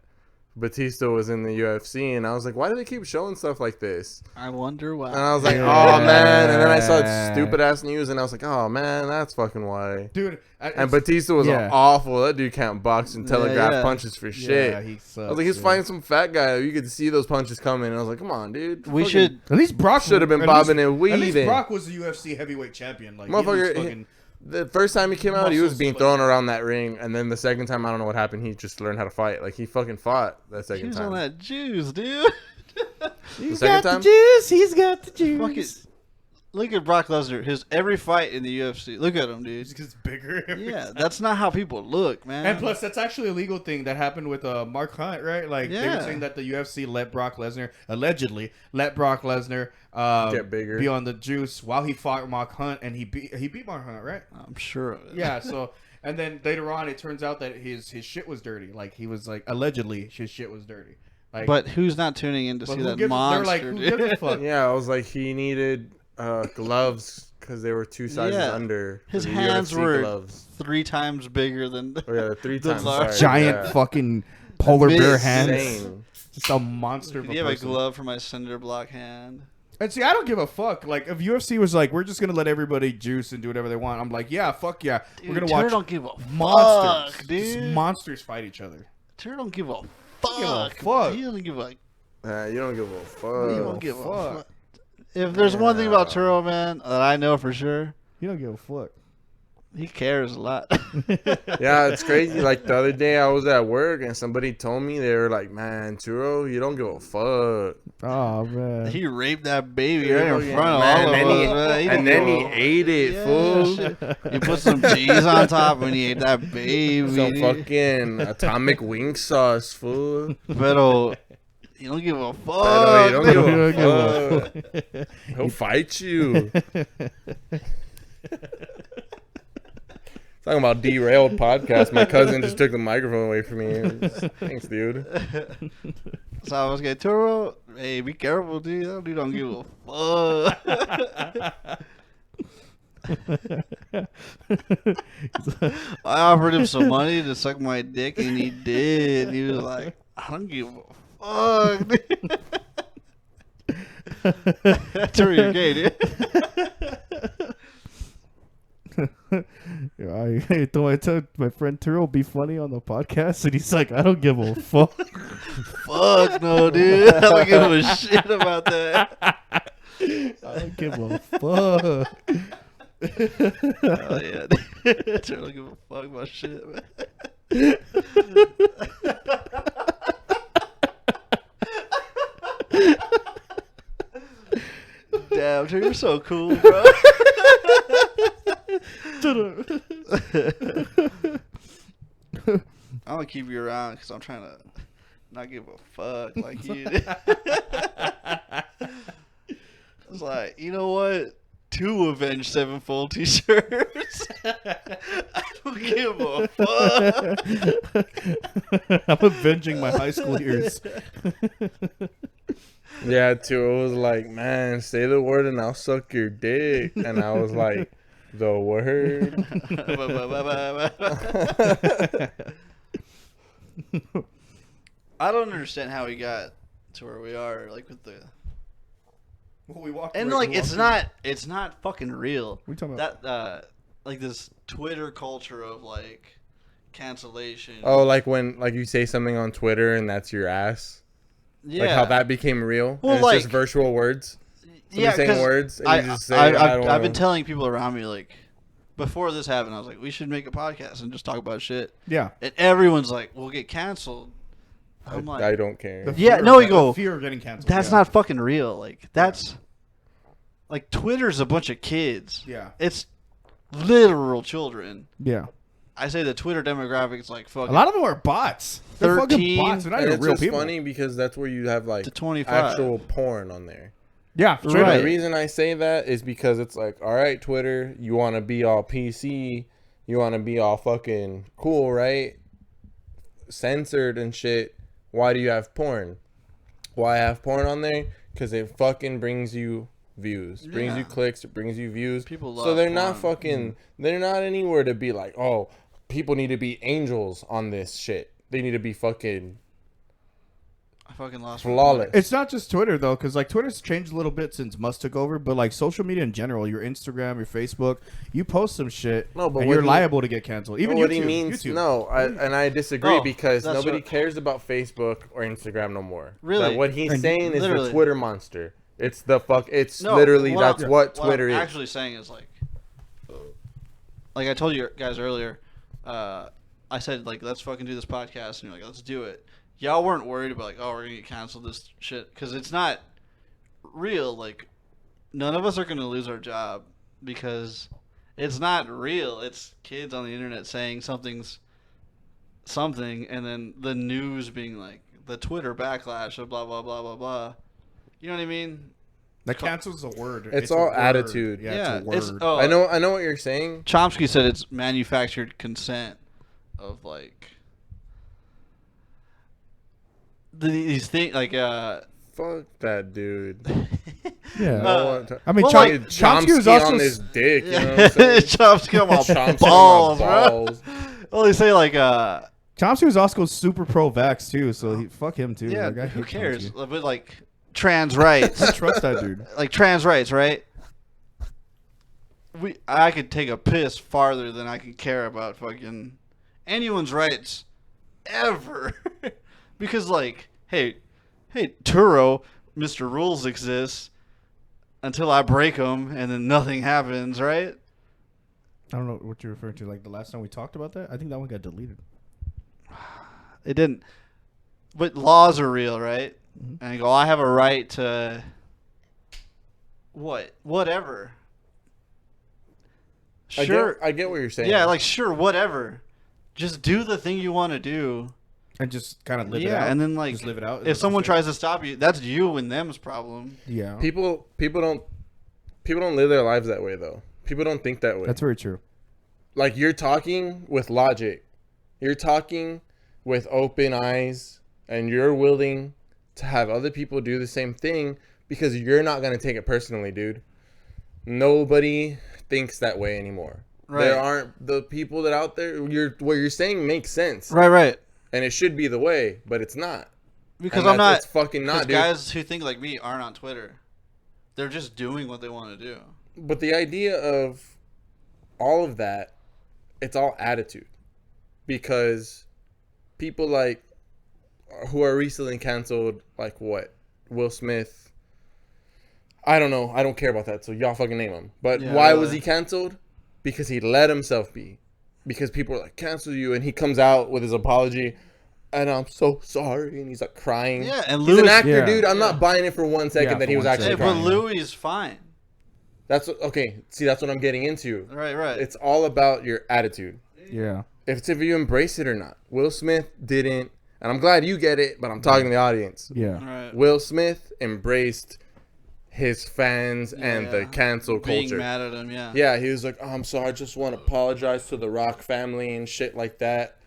Batista was in the UFC, and I was like, why do they keep showing stuff like this? I wonder why. And I was like, oh man, and then I saw stupid ass news, and I was like, oh man, that's fucking why. Dude, And Batista was awful. That dude can't box and telegraph punches for shit. Yeah, he sucks. I was like, he's fighting some fat guy. You could see those punches coming. And I was like, come on, dude. We Fucking- should. at least Brock should have been at bobbing least- and weaving. At least Brock was the UFC heavyweight champion. Like, Motherfucker, fucking, the first time he came out, he was muscles, being like- thrown around that ring. And then the second time, I don't know what happened. He just learned how to fight. Like, he fucking fought that He second was time. on that juice, dude. The second time? juice. He's got the juice. Fuck it. Look at Brock Lesnar. His every fight in the UFC. Look at him, dude. Just gets bigger. every Yeah, time. that's not how people look, man. And plus, that's actually a legal thing that happened with Mark Hunt, right? Like they Yeah. were saying that the UFC let Brock Lesnar allegedly let Brock Lesnar Get bigger. be on the juice while he fought Mark Hunt, and he beat Mark Hunt, right? I'm sure of it. Yeah. So and then later on, it turns out that his shit was dirty. Like he was like allegedly his shit was dirty. Like, But who's not tuning in to but see who that gives- monster, They're like, who dude? gives a fuck? Yeah, I was like, he needed gloves because they were 2 sizes Yeah. under. for His the hands UFC were gloves. 3 times bigger than. Oh, yeah, 3 the times. large- Sorry, Giant yeah. fucking polar bear Big hands. Insane. Just a monster. Could of you have a person. glove for my cinder block hand? And see, I don't give a fuck. Like, if UFC was like, we're just gonna let everybody juice and do whatever they want, I'm like, yeah, fuck yeah. Dude, We're gonna Turner watch don't give a monsters. fuck, Just dude. monsters fight each other. Turner don't give a give a fuck. fuck. He doesn't give a. You don't give a He fuck. don't give a fuck. fuck. If there's one thing about Yeah. Turo, man, that I know for sure, You don't give a fuck. he cares a lot. Yeah, it's crazy. Like the other day, I was at work and somebody told me, they were like, "Man, Turo, you don't give a fuck." Oh man. He raped that baby Yeah, right in yeah. front of Man, all of and us. he- Man. He And don't then give he a- ate it, Yeah, fool. shit. He put some cheese on top when he ate that baby. Some fucking atomic wing sauce, fool. Pero you don't give a I fuck. know, you You don't don't give a fuck. He'll fight you. Talking about derailed podcast. My cousin just took the microphone away from me. Thanks, dude. So I was getting Turo. Hey, be careful, dude. That dude don't give a fuck. I offered him some money to suck my dick, and he did. He was like, I don't give a fuck, dude. That's where you're gay, dude. I told my friend Turo be funny on the podcast, and he's like, I don't give a fuck. Fuck no, dude. I don't give a shit about that. I don't give a fuck. Oh, yeah. I don't give a fuck about shit, man. Damn, dude, you're so cool, bro. I'm gonna keep you around because I'm trying to not give a fuck like you did. It's like, you know what? 2 Avenged Sevenfold t-shirts. I don't give a fuck. I'm avenging my high school years. Yeah, too. It was like, man, say the word and I'll suck your dick. And I was like, the word. I don't understand how we got to where we are, like with the. Well, we walked And right- like we it's walked not fucking real. What are you talking about? That like this Twitter culture of like cancellation. Oh, like when like you say something on Twitter and that's your ass? yeah. Like how that became real? Well, and it's like- just virtual words? Somebody yeah, saying 'cause words and you just say, I've I don't been know. telling people around me like before this happened, I was like, we should make a podcast and just talk about shit. Yeah. And everyone's like, we'll get canceled. I'm like, I don't care. The Yeah, fear no, of- you go, the fear of getting canceled. that's yeah. not fucking real. Like that's like Twitter's a bunch of kids. Yeah. It's literal children. Yeah. I say the Twitter demographic's like A fucking lot of them are bots. They're 13 fucking bots. They're not And even it's real just people. funny because that's where you have like to 25. actual porn on there. Yeah. Right. Straight up. The reason I say that is because it's like, all right, Twitter, you want to be all PC, you want to be all fucking cool, right? Censored and shit. Why do you have porn? Why have porn on there? Because it fucking brings you views, brings you Yeah. clicks, it brings you views. People So love they're not porn. fucking, they're not anywhere to be like, oh, people need to be angels on this shit. They need to be fucking I fucking lost my flawless. It's not just Twitter though, because like Twitter's changed a little bit since Musk took over. But like social media in general, your Instagram, your Facebook, you post some shit, No, but and what you're he- liable to get canceled. Even what YouTube, he means, YouTube. no, and I disagree Oh, because that's nobody what- cares about Facebook or Instagram no more. Really? That what he's And saying is the literally. Twitter monster. It's the fuck. It's No, literally what that's I'm- what what Twitter I'm is. actually saying is like I told you guys earlier, I said like let's fucking do this podcast, and you're like let's do it. Y'all weren't worried about like oh we're gonna get canceled this shit because it's not real. Like none of us are gonna lose our job because it's not real. It's kids on the internet saying something's something, and then the news being like the Twitter backlash of blah blah blah blah blah. You know what I mean? That cancels a word. It's a all word. attitude. Yeah, it's a word. oh, I know what you're saying. Chomsky said it's manufactured consent of like these things like Fuck that dude. Yeah. No one ta- I mean, Well, Chom- like, Chomsky was Chomsky also on his dick. You know what I'm saying? Chomsky on my Chomsky balls, on my bro. balls. Well, they say like Chomsky was also super pro-vax too, so fuck him too. yeah, Like, I who hate cares? Chomsky. But like trans rights, I trust that dude. like trans rights, right? I could take a piss farther than I could care about fucking anyone's rights ever, because like, hey, Turo, Mr. Rules exists until I break them, and then nothing happens, right? I don't know what you're referring to. Like the last time we talked about that, I think that one got deleted. It didn't. But laws are real, right? Mhm. And I go, I have a right to whatever. Sure. I get what you're saying. Yeah, like sure, whatever. Just do the thing you want to do. And just kind of live it Yeah, out. and then like just live it out. if someone tries to stop you, that's you and them's problem. yeah, people don't live their lives that way though. People don't think that way. that's very true. Like you're talking with logic. You're talking with open eyes and you're willing to have other people do the same thing because you're not going to take it personally, dude. Nobody thinks that way anymore. Right. There aren't the people that out there. What you're saying makes sense, Right. and it should be the way, but it's not. Because And I'm not. It's fucking not, dude. Guys who think like me aren't on Twitter. They're just doing what they want to do. But the idea of all of that, it's all attitude, because people like who are recently canceled, like what, Will Smith. I don't know. I don't care about that. So y'all fucking name him. But why was he canceled? Because he let himself be. Because people are like, cancel you. And he comes out with his apology. And I'm so sorry. And he's like crying. Yeah, and he's Louis, an actor, dude. I'm not buying it for 1 second that he was actually but crying. Louis is fine. That's okay. See, that's what I'm getting into. Right. It's all about your attitude. Yeah. If you embrace it or not. Will Smith didn't. And I'm glad you get it, but I'm talking to the audience. Yeah. Right. Will Smith embraced his fans and the cancel Being culture. mad at him, Yeah, he was like, oh, I'm sorry, I just want to apologize to the Rock family and shit like that.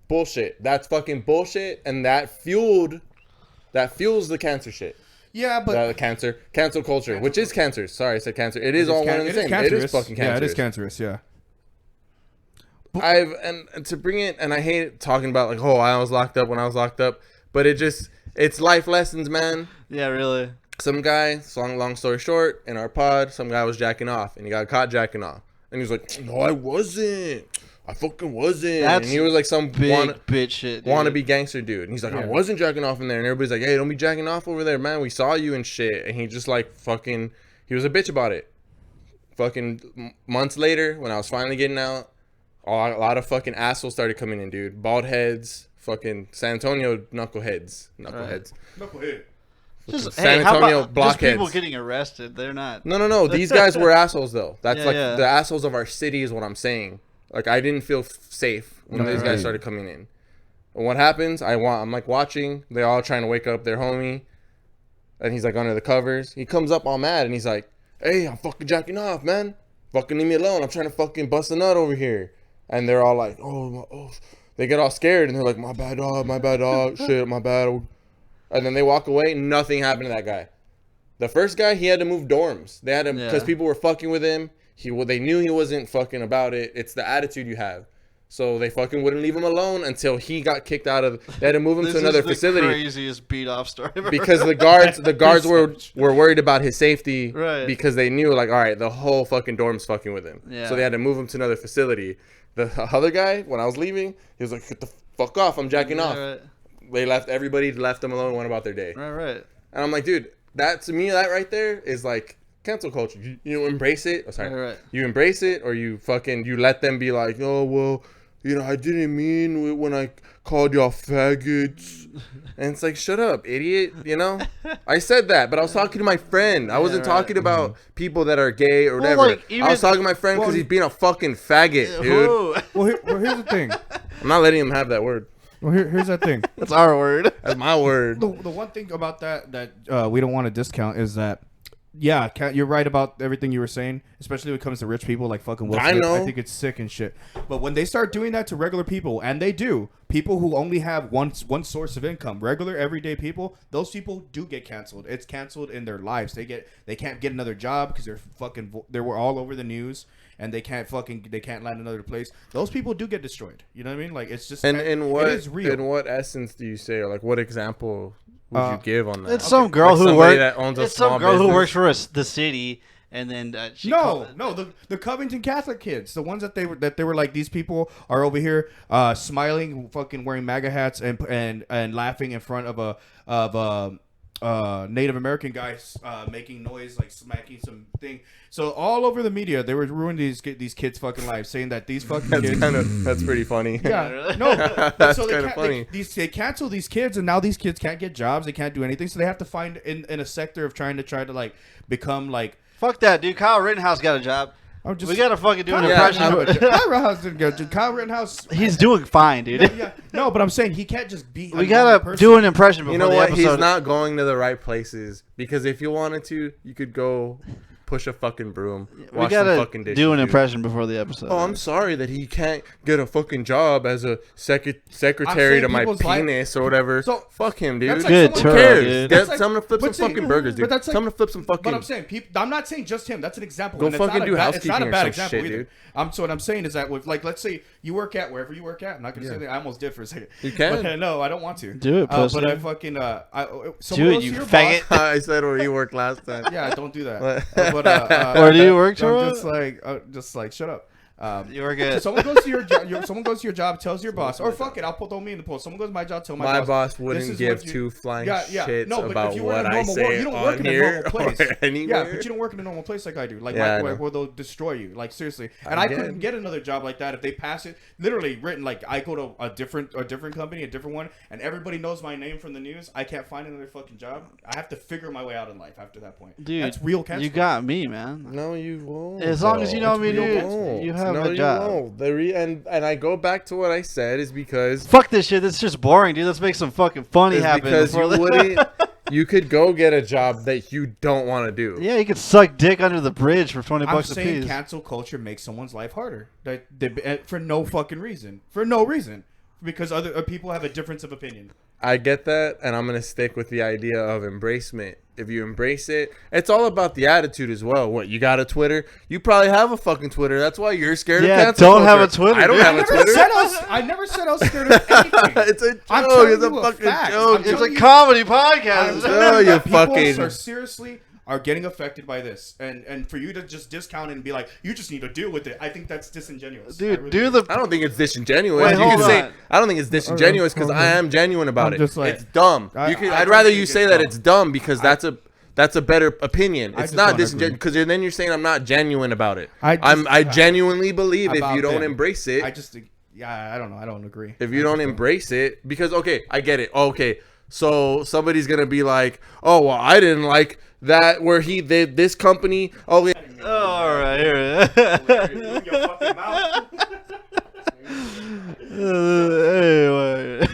Bullshit. That's fucking bullshit, and that fuels the cancer shit. Yeah, but The cancel culture, which is cancer. Sorry, I said cancer. It is all one and the same. It is fucking cancerous. Yeah, it is cancerous. Yeah. And to bring it, and I hate talking about like, oh, I was locked up when I was locked up, but it's life lessons, man. Yeah, really. Some guy, long story short, in our pod, some guy was jacking off, and he got caught jacking off, and he was like, no, I wasn't. I fucking wasn't. And he was like some big bitch shit, dude. Wannabe gangster dude, and he's like, I wasn't jacking off in there, and everybody's like, hey, don't be jacking off over there, man. We saw you and shit, and he just like fucking, he was a bitch about it. Fucking months later, when I was finally getting out, a lot of fucking assholes started coming in, dude. Bald heads, fucking San Antonio knuckleheads. Knucklehead. Just, San Antonio blockheads. Just people getting arrested. They're not. No. These guys were assholes, though. That's Yeah. the assholes of our city is what I'm saying. Like, I didn't feel safe when these guys started coming in. And what happens? I'm like watching. They're all trying to wake up their homie. And he's like under the covers. He comes up all mad and he's like, hey, I'm fucking jacking off, man. Fucking leave me alone. I'm trying to fucking bust a nut over here. And they're all like, oh. They get all scared and they're like, my bad dog, shit, my bad. And then they walk away. Nothing happened to that guy. The first guy, he had to move dorms. They had to, because people were fucking with him. They knew he wasn't fucking about it. It's the attitude you have. So they fucking wouldn't leave him alone until he got kicked out of. They had to move him to another facility. This is the craziest beat off story ever. Because the guards were worried about his safety. Right. Because they knew, like, all right, the whole fucking dorm's fucking with him. Yeah. So they had to move him to another facility. The other guy, when I was leaving, he was like, get the fuck off, I'm jacking off. Right. Everybody left them alone and went about their day. Right. And I'm like, dude, to me, that right there is like cancel culture. You embrace it. Oh, sorry. Right. You embrace it, or you let them be like, oh, well, I didn't mean when I called y'all faggots. And it's like, shut up, idiot. I said that, but I was talking to my friend. I wasn't talking about people that are gay or whatever. Like, I was talking to my friend because he's being a fucking faggot, dude. Well, here's the thing. I'm not letting him have that word. Well, here's that thing. That's our word. That's my word. The one thing about that we don't want to discount is that, yeah, you're right about everything you were saying, especially when it comes to rich people like fucking Will Smith. I know. I think it's sick and shit. But when they start doing that to regular people, and they do, people who only have one source of income, regular everyday people, those people do get canceled. It's canceled in their lives. They can't get another job because they were all over the news, and they can't land another place. Those people do get destroyed. You know what I mean? Like, it's just it is real. In what essence do you say, or like what example would you give on that? It's some girl who works for the city, and then the Covington Catholic kids, the ones that they were like, these people are over here smiling, fucking wearing MAGA hats and laughing in front of a Native American guy making noise, like smacking some thing. So all over the media, they were ruining these kids' fucking lives, saying that these fucking kids. That's pretty funny. Yeah, no, that's so kind of funny. They cancel these kids, and now these kids can't get jobs. They can't do anything, so they have to find in a sector of trying to like become like. Fuck that, dude. Kyle Rittenhouse got a job. We gotta fucking do an impression. Kyle Rittenhouse didn't go. Kyle Rittenhouse. He's doing fine, dude. Yeah. No, but I'm saying he can't just be. We gotta do an impression. Before you know the what? episode. He's not going to the right places, because if you wanted to, you could go push a fucking broom. We Wash gotta some fucking dishes, do an dude. impression before the episode. Oh, I'm sorry that he can't get a fucking job as a secretary saying to my people's life- penis or whatever. So, fuck him, dude. that's like Good Who someone- turtle, cares? dude. Get That's like- someone to flip some but see- fucking burgers, dude. but that's like- Someone to flip some fucking. But I'm saying, I'm not saying just him. That's an example. Go and it's not fucking a do bad, it's not housekeeping a or bad some example shit, either. dude. So what I'm saying is that with like, let's say you work at wherever you work at. I'm not gonna say that. I almost did for a second. You can. But, no, I don't want to. Do it, pussy. But I fucking Do it, you faggot. I said where you worked last time. Yeah, don't do that. What? Where do you work, I'm Toro? just like, shut up. You work at. Someone goes to your job. Someone goes to your job, tells your boss, or fuck it, I'll throw me in the post. Someone goes to my job, tell my boss this wouldn't is give what you- two flying Yeah, shits no, but about if you work in what a I normal say work, you don't work on in a here normal place. or anywhere. Yeah, but you don't work in a normal place like I do. Like Yeah, I know. where they'll destroy you. Like seriously. And I I get couldn't it. get another job like that if they pass it. Literally written like I go to a different company, a different one, and everybody knows my name from the news. I can't find another fucking job. I have to figure my way out in life after that point. Dude, that's real cancel. You got me, man. No, you won't. As long as you know It's me, real dude, cancel. you have no, a job. You won't. And I go back to what I said is because Fuck this shit. This is just boring, dude. Let's make some fucking funny is happen. because you before the- wouldn't. You could go get a job that you don't want to do. Yeah, you could suck dick under the bridge for 20 I'm bucks a saying piece. cancel culture makes someone's life harder. For no fucking reason. For no reason. Because other people have a difference of opinion. I get that, and I'm gonna stick with the idea of embracement. If you embrace it, it's all about the attitude as well. What, you got a Twitter? You probably have a fucking Twitter. That's why you're scared Yeah, of cancel don't have culture. a Twitter, I don't dude. have a Twitter. I never said I was scared of anything. It's a I'm joke. telling It's a you a fucking fact. joke. I'm It's telling a you- comedy I'm podcast. telling you you that people fucking- are seriously are getting affected by this, and for you to just discount it and be like, you just need to deal with it. I think that's disingenuous. I Dude, really do the. I don't think it's disingenuous. Wait, You hold can say on. I don't think it's disingenuous because I am genuine about I'm it. just like- It's dumb. I I'd don't rather think you it's say that dumb. it's dumb because that's a better opinion. I It's just not don't disingenuous because then you're saying I'm not genuine about it. I I genuinely believe if about you don't them. embrace it, I just, I don't know. I don't agree. if you don't embrace it, because okay, I get it. Okay, so somebody's gonna be like, oh well, I didn't like that where this company. Oh, yeah. Oh, all right, here. Anyway.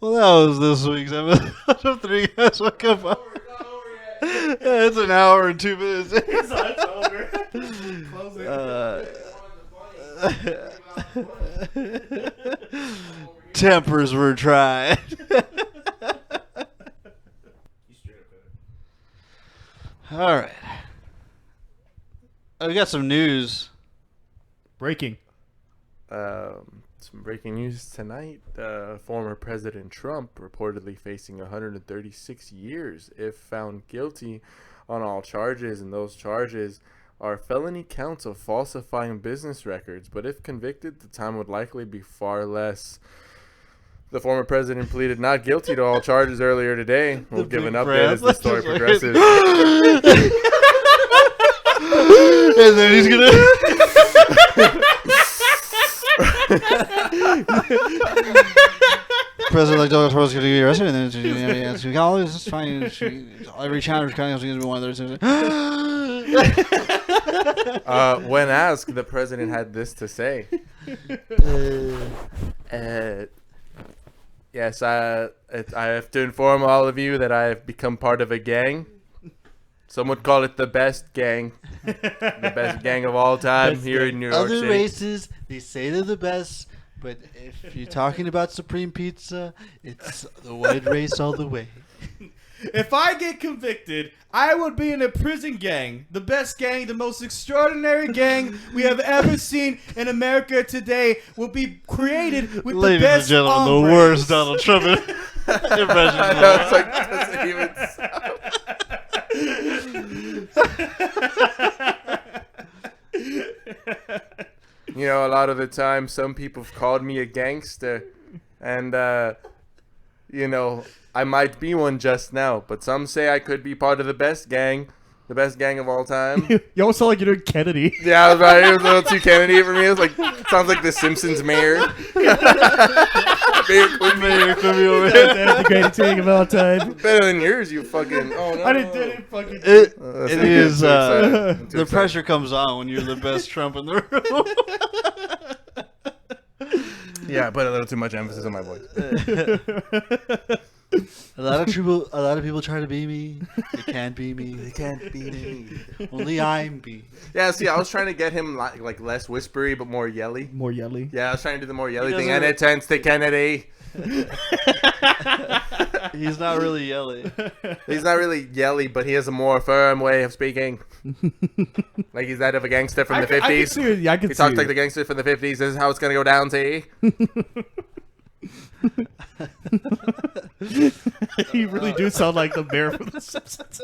Well, that was this week's episode of Three Guys What Up. Yeah, it's an hour and 2 minutes. Tempers were tried. All right. We got some news. Breaking. Some breaking news tonight. Former President Trump reportedly facing 136 years if found guilty on all charges, and those charges are felony counts of falsifying business records. But if convicted, the time would likely be far less. The former president pleaded not guilty to all charges earlier today. We'll give an big update as the breath. story Just like- progresses. And then he's gonna. President like Donald Trump's going to be arrested, and then all this is fine. Every challenge kind of going to be one of those. When asked, the president had this to say. Yes, I have to inform all of you that I have become part of a gang. Some would call it the best gang. The best gang of all time here in New York Other City. races, they say they're the best, but if you're talking about Supreme Pizza, it's the white race all the way. If I get convicted, I would be in a prison gang. The best gang, the most extraordinary gang we have ever seen in America today will be created with Ladies the best and gentlemen, the hombres. worst Donald Trump impression. I know, it's like, doesn't even sound. You know, a lot of the time, some people have called me a gangster, and you know, I might be one just now, but some say I could be part of the best gang of all time. You almost sound like you're doing Kennedy. Yeah, I was right. It was a little too Kennedy for me. It was like, sounds like the Simpsons mayor. Mayor Quimby over here. That's the greatest thing of all time. Better than yours, you fucking. Oh no. I didn't fucking. It That's it not good. is. I'm too excited. I'm too The excited. pressure comes on when you're the best Trump in the room. Yeah, I put a little too much emphasis on my voice. A lot of people try to be me. They can't be me. They can't be me. Only I'm me. Yeah, see, I was trying to get him like less whispery but more yelly. More yelly. Yeah, I was trying to do the more yelly thing, doesn't- and it turns to Kennedy. He's not really yelly. He's not really yelly, but he has a more firm way of speaking. Like he's that of a gangster from the 50s. I can see it. Yeah, I can He see talks it. like the gangster from the 50s. This is how it's going to go down, see? You really do sound like the bear from the Simpsons.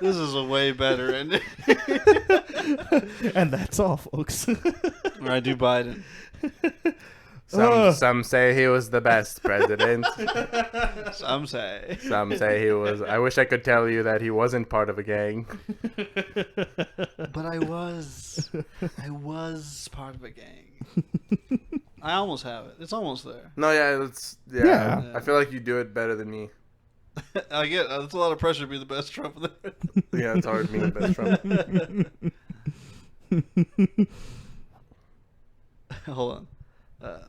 This is a way better ending. And that's all, folks. Or I do Biden. Some say he was the best president. Some say. Some say he was. I wish I could tell you that he wasn't part of a gang. But I was. I was part of a gang. I almost have it. It's almost there. No, yeah, Yeah. I feel like you do it better than me. I get that's a lot of pressure to be the best Trump there. Yeah, it's hard being the best Trump. Hold on.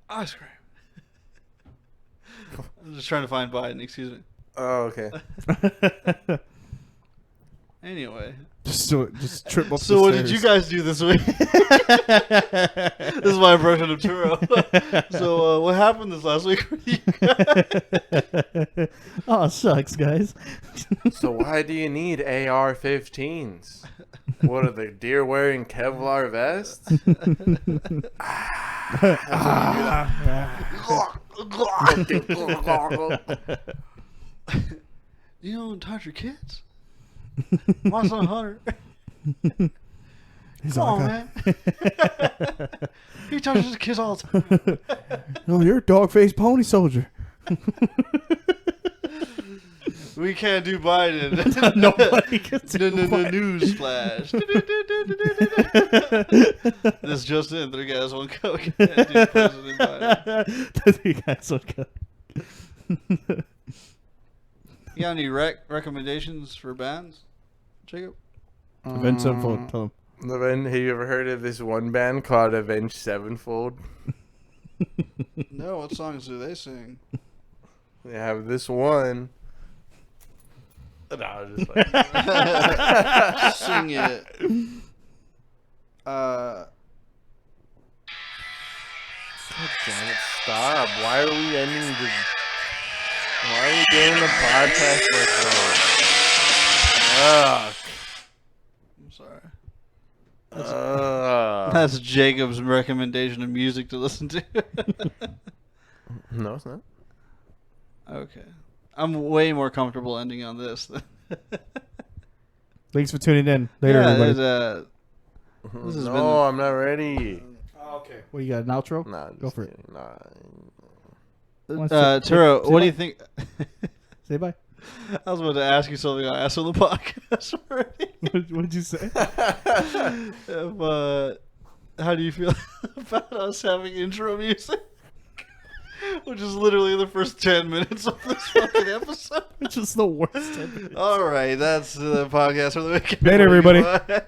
Ice cream. I'm just trying to find Biden. Excuse me. Oh, okay. Anyway. Just trip up. So what did you guys do this week? This is my impression of Turo. So what happened this last week for you guys? Oh, sucks, guys. So why do you need AR-15s? What are the deer wearing Kevlar vests? You don't touch your kids? My son Hunter. He's Come on, like, man. He touches his kids all the time. "No, you're a dog-faced pony soldier." We can't do Biden. Nobody can do Biden. News flash. This just in. 3 guys, 1 Coke. Can't do President Biden. The 3 guys would go. You got any recommendations for bands, Jacob? Avenged Sevenfold. Tell him. Have you ever heard of this one band called Avenged Sevenfold? No, what songs do they sing? They have this one. No, just like Sing it. God damn it! Stop! Why are we ending the? Why are we doing the podcast like this? Ugh. I'm sorry. Ugh. That's Jacob's recommendation of music to listen to. No, it's not. Okay. I'm way more comfortable ending on this. Than Thanks for tuning in. Later, yeah, everybody. this has No, been. I'm not ready. Okay. What, you got, an outro? Nah, Go for it. Nah. Turo, say what bye. do you think? Say bye. I was about to ask you something I asked on the podcast already. What did you say? How do you feel about us having intro music? Which is literally the first 10 minutes of this fucking episode. It's just the worst. All right, that's the podcast for the week. Later, everybody. Bye.